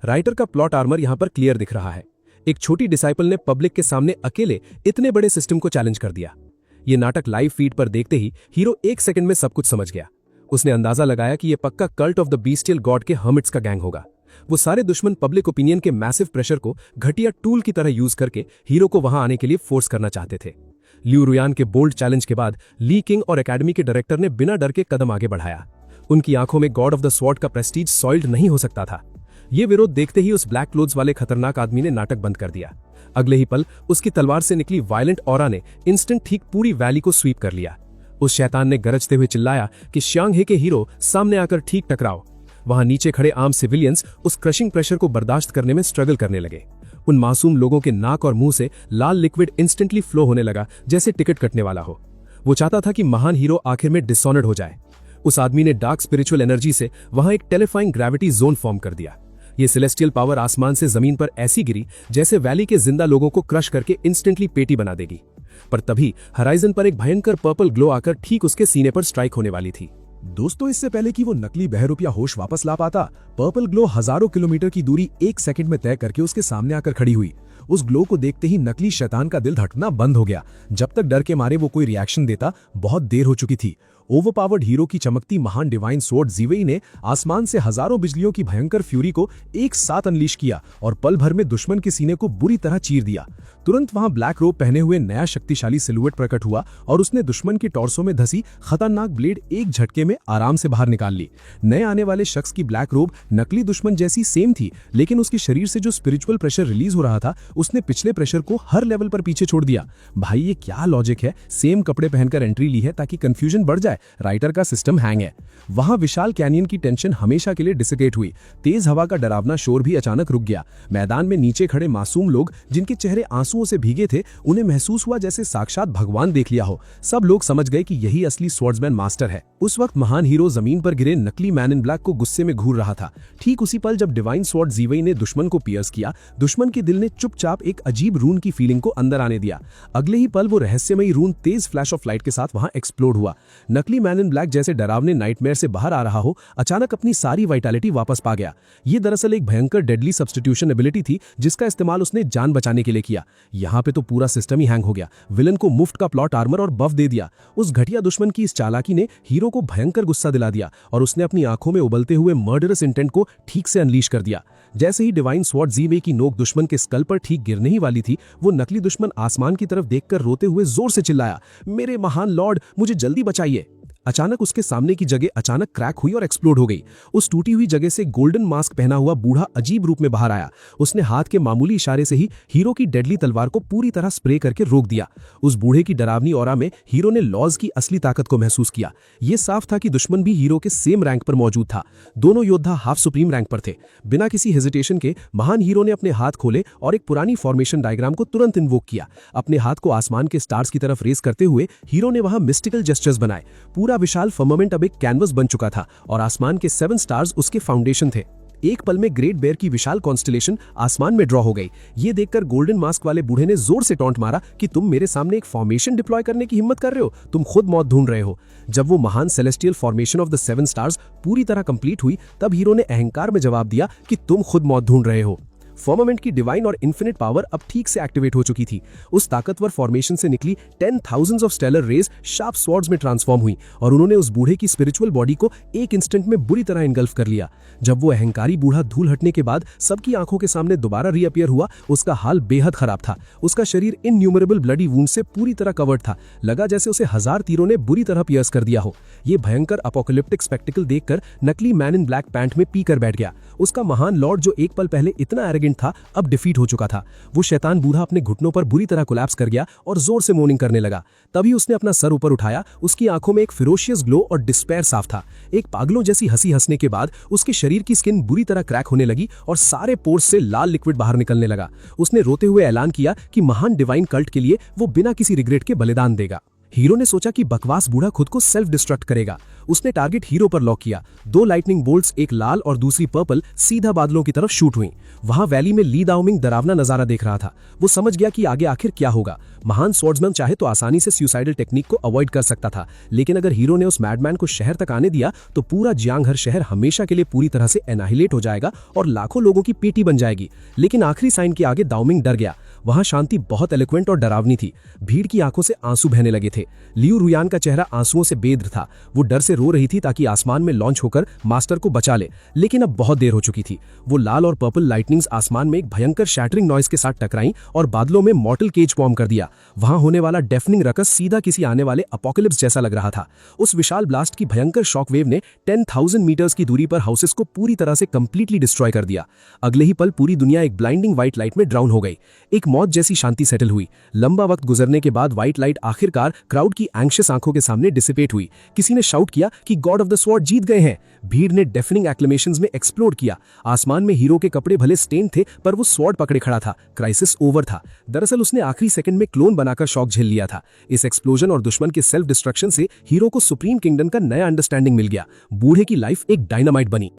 राइटर का प्लॉट आर्मर यहां पर क्लियर दिख रहा है। एक छोटी डिसाइपल ने पब्लिक के सामने अकेले इतने बड़े सिस्टम को चैलेंज कर दिया। यह नाटक लाइव फीड पर देखते ही हीरो एक सेकंड में सब कुछ समझ गया। उसने अंदाजा लगाया कि यह पक्का कल्ट ऑफ द बीस्टियल गॉड के हर्मिट्स का गैंग होगा। वो सारे दुश्मन पब्लिक ओपिनियन के मैसिव प्रेशर को घटिया टूल की तरह यूज करके हीरो को वहां आने के लिए फोर्स करना चाहते थे। ल्यू रुयान के बोल्ड चैलेंज के बाद ली किंग और एकेडमी के डायरेक्टर ने बिना डर के कदम आगे बढ़ाया। उनकी आंखों में गॉड ऑफ द स्वॉर्ड का प्रेस्टीज सॉइल्ड नहीं हो सकता था। यह विरोध देखते ही उस ब्लैक क्लोथ्स वाले खतरनाक आदमी ने नाटक बंद कर दिया। अगले ही पल उसकी तलवार से निकली वायलेंट ऑरा ने इंस्टेंट ठीक पूरी वैली को स्वीप कर लिया। उस शैतान ने गरजते हुए चिल्लाया कि श्यांग हे के हीरो सामने आकर ठीक टकराओ। वहां नीचे खड़े आम सिविलियंस उस क्रशिंग प्रेशर को बर्दाश्त करने में स्ट्रगल करने लगे। उन मासूम लोगों के नाक और मुंह से लाल लिक्विड इंस्टेंटली फ्लो होने लगा, जैसे टिकट कटने वाला हो। वो चाहता था कि महान हीरो आखिर में डिसऑनर्ड हो जाए। उस आदमी ने डार्क स्पिरिचुअल एनर्जी से वहां एक टेरिफाइंग ग्रेविटी जोन फॉर्म कर दिया। ये सेलेस्टियल पावर आसमान से जमीन पर ऐसी गिरी जैसे वैली के जिंदा लोगों को क्रश करके इंस्टेंटली पेटी बना देगी। पर तभी हराइजन पर एक भयंकर पर्पल ग्लो आकर ठीक उसके सीने पर स्ट्राइक होने वाली थी। दोस्तों, इससे पहले कि वो नकली बहरूप या होश वापस ला पाता, पर्पल ग्लो हजारों किलोमीटर की दूरी एक सेकंड में तय करके उसके सामने आकर खड़ी हुई। उस ग्लो को देखते ही नकली शैतान का दिल धड़कना बंद हो गया। जब तक डर के मारे वो कोई रिएक्शन देता, बहुत देर हो चुकी थी। ओवरपावर्ड हीरो की चमकती महान डिवाइन स्वॉर्ड जीवेई ने आसमान से हजारों बिजलियों की भयंकर फ्यूरी को एक साथ अनलीश किया और पल भर में दुश्मन के सीने को बुरी तरह चीर दिया। तुरंत वहां ब्लैक रोब पहने हुए नया शक्तिशाली सिलुएट प्रकट हुआ और उसने दुश्मन की टॉर्सो में धसी खतरनाक ब्लेड एक झटके में आराम से बाहर निकाल ली। नए आने वाले शख्स की ब्लैक रोब नकली दुश्मन जैसी सेम थी, लेकिन उसके शरीर से जो स्पिरिचुअल प्रेशर रिलीज हो रहा था, उसने पिछले प्रेशर को हर लेवल पर पीछे छोड़ दिया। भाई, ये क्या लॉजिक है? सेम कपड़े पहनकर एंट्री ली है ताकि कंफ्यूजन बढ़ जाए। राइटर का सिस्टम हैंग है। वहां विशाल कैनियन की टेंशन हमेशा के लिए डिसिपेट हुई। तेज हवा का डरावना शोर भी अचानक रुक गया। मैदान में नीचे खड़े मासूम लोग, जिनके चेहरे आंसुओं से भीगे थे, उन्हें महसूस हुआ जैसे साक्षात भगवान देख लिया हो। सब लोग समझ गए कि यही असली स्वॉर्ड्समैन मास्टर है। उस वक्त महान हीरो जमीन पर गिरे नकली मैन इन ब्लैक को गुस्से में घूर रहा था। ठीक उसी पल जब डिवाइन स्वॉर्ड जीवेई ने दुश्मन को पियर्स किया, दुश्मन के दिल ने चुपचाप एक अजीब रून की फीलिंग को अंदर आने दिया। अगले ही पल वो रहस्यमयी रून तेज फ्लैश ऑफ लाइट के साथ वहां एक्सप्लोड हुआ। नकली मैन इन ब्लैक जैसे डरावने नाइटमेयर से बाहर आ रहा हो, अचानक अपनी सारी वाइटैलिटी वापस पा गया। ये दरअसल एक भयंकर डेडली सब्स्टिट्यूशन एबिलिटी थी, जिसका इस्तेमाल उसने जान बचाने के लिए किया। यहाँ पे तो पूरा सिस्टम ही हैंग हो गया। विलन को मुफ्त का प्लॉट आर्मर और बफ दे दिया। उस घटिया दुश्मन की इस चालाकी ने हीरो को भयंकर गुस्सा दिला दिया और उसने अपनी आंखों में उबलते हुए मर्डरस इंटेंट को ठीक से अनलीश कर दिया। जैसे ही डिवाइन स्वॉर्ड जीवेई की नोक दुश्मन के स्कल पर ठीक गिरने ही वाली थी, वो नकली दुश्मन आसमान की तरफ देखकर रोते हुए जोर से चिल्लाया, मेरे महान लॉर्ड, मुझे जल्दी बचाइए। अचानक उसके सामने की जगह अचानक क्रैक हुई और एक्सप्लोड हो गई। उस टूटी हुई जगह से गोल्डन मास्क पहना हुआ बूढ़ा अजीब रूप में बाहर आया। उसने हाथ के मामूली इशारे से ही हीरो की डेडली तलवार को पूरी तरह स्प्रे करके रोक दिया। उस बूढ़े की डरावनी ऑरा में हीरो ने लॉज की असली ताकत को महसूस किया। ये साफ था कि दुश्मन भी हीरो के सेम रैंक पर मौजूद था। दोनों योद्धा हाफ सुप्रीम रैंक पर थे। बिना किसी हेजिटेशन के महान हीरो ने अपने हाथ खोले और एक पुरानी फॉर्मेशन डायग्राम को तुरंत इन्वोक किया। अपने हाथ को आसमान के स्टार्स की तरफ रेस करते हुए हीरो ने वहां मिस्टिकल जेस्चर्स बनाए। पूरा विशाल फर्मामेंट अब एक कैनवस बन चुका था और आसमान के 7 स्टार्स उसके फाउंडेशन थे। एक पल में ग्रेट बेयर की विशाल कॉन्स्टलेशन आसमान में ड्रॉ हो गई। ये देखकर गोल्डन मास्क वाले बूढ़े ने जोर से टॉन्ट मारा कि तुम मेरे सामने एक फॉर्मेशन डिप्लॉय करने की हिम्मत कर रहे हो, तुम खुद मौत ढूंढ रहे हो। जब वो महान celestial formation of the 7 stars पूरी तरह कंप्लीट हुई, तब हीरो ने अहंकार में जवाब दिया कि तुम खुद मौत ढूंढ रहे हो। फर्मामेंट की डिवाइन और इन्फिनिट पावर अब ठीक से एक्टिवेट हो चुकी थी। उस ताकतवर फॉर्मेशन से निकली 10,000 of stellar rays sharp swords में ट्रांसफॉर्म हुई और उन्होंने उस बूढ़े की स्पिरिचुअल बॉडी को एक इंस्टेंट में बुरी तरह इनगल्फ कर लिया। जब वो अहंकारी बूढ़ा धूल हटने के बाद सबकी आंखों के सामने दोबारा रीअपियर हुआ, उसका हाल बेहद खराब था। उसका शरीर इनन्यूमरेबल ब्लडी वुंड से पूरी तरह कवर्ड था। लगा जैसे उसे 1000 तीरों ने बुरी तरह पियर्स कर दिया हो। ये भयंकर अपोकलिप्टिक स्पेक्टिकल देखकर नकली मैन इन ब्लैक पैंट में पी कर बैठ गया। उसका महान लॉर्ड, जो एक पल पहले इतना एरोगेंट रेडिएंट था अब डिफीट हो चुका था। वो शैतान बूढ़ा अपने घुटनों पर बुरी तरह कोलैप्स कर गया और जोर से मोर्निंग करने लगा। तभी उसने अपना सर ऊपर उठाया। उसकी आंखों में एक फिरोशियस ग्लो और डिस्पेयर साफ था। एक पागलों जैसी हंसी हंसने के बाद उसके शरीर की स्किन बुरी तरह क्रैक होने लगी और सारे पोर्स से लाल लिक्विड बाहर निकलने लगा। उसने रोते हुए ऐलान किया कि महान डिवाइन कल्ट के लिए वो बिना किसी रिग्रेट के बलिदान देगा। हीरो ने सोचा कि बकवास बूढ़ा खुद को सेल्फ डिस्ट्रक्ट करेगा। उसने टारगेट हीरो पर लॉक किया। 2 लाइटनिंग बोल्ट्स, एक लाल और दूसरी पर्पल, सीधा बादलों की तरफ शूट हुई। वहां वैली में ली दाओमिंग डरावना नजारा देख रहा था। वो समझ गया कि आगे आखिर क्या होगा। महान स्वॉर्ड्समैन चाहे तो आसानी से सुसाइडल टेक्निक को अवॉइड कर सकता था, लेकिन अगर हीरो ने उस मैडमैन को शहर तक आने दिया तो पूरा जियांगहर शहर हमेशा के लिए पूरी तरह से एनाहिलेट हो जाएगा और लाखों लोगों की पेटी बन जाएगी। लेकिन आखिरी साइन के आगे दाओमिंग डर गया। वहां शांति बहुत एलोक्वेंट और डरावनी थी। भीड़ की आंखों से आंसू बहने लगे थे। लियू रुयान का चेहरा आंसुओं से बेद्र था। वो डर से रो रही थी ताकि आसमान में लॉन्च होकर मास्टर को बचा ले, लेकिन अब बहुत देर हो चुकी थी। वो लाल और पर्पल लाइटनिंग्स आसमान में एक भयंकर शैटरिंग नॉइज के साथ टकराईं और बादलों में मॉर्टल केज फॉर्म कर दिया। वहां होने वाला डेफनिंग रकस सीधा किसी आने वाले अपोकलिप्स जैसा लग रहा था। उस विशाल ब्लास्ट की भयंकर शॉक वेव ने 10,000 मीटर्स की दूरी पर हाउसेस को पूरी तरह से कंप्लीटली डिस्ट्रॉय कर दिया। अगले ही पल पूरी दुनिया एक ब्लाइंडिंग व्हाइट लाइट में ड्राउन हो गई। एक मौत जैसी शांति सेटल हुई। लंबा वक्त गुजरने के बाद व्हाइट लाइट आखिरकार क्राउड की एंग्शियस आंखों के सामने डिसिपेट हुई। किसी ने शाउट किया कि गॉड ऑफ द स्वॉर्ड जीत गए हैं। भीड़ ने डेफनिंग एक्लेमेशंस में एक्सप्लोड किया। आसमान में हीरो के कपड़े भले स्टेन थे, पर वो स्वॉर्ड पकड़े खड़ा था। क्राइसिस ओवर था। दरअसल उसने आखिरी सेकंड में क्लोन बनाकर शॉक झेल लिया था। इस एक्सप्लोजन और दुश्मन के सेल्फ डिस्ट्रक्शन से हीरो को सुप्रीम किंगडम का नया अंडरस्टैंडिंग मिल गया। बूढ़े की लाइफ एक डायनामाइट बनी।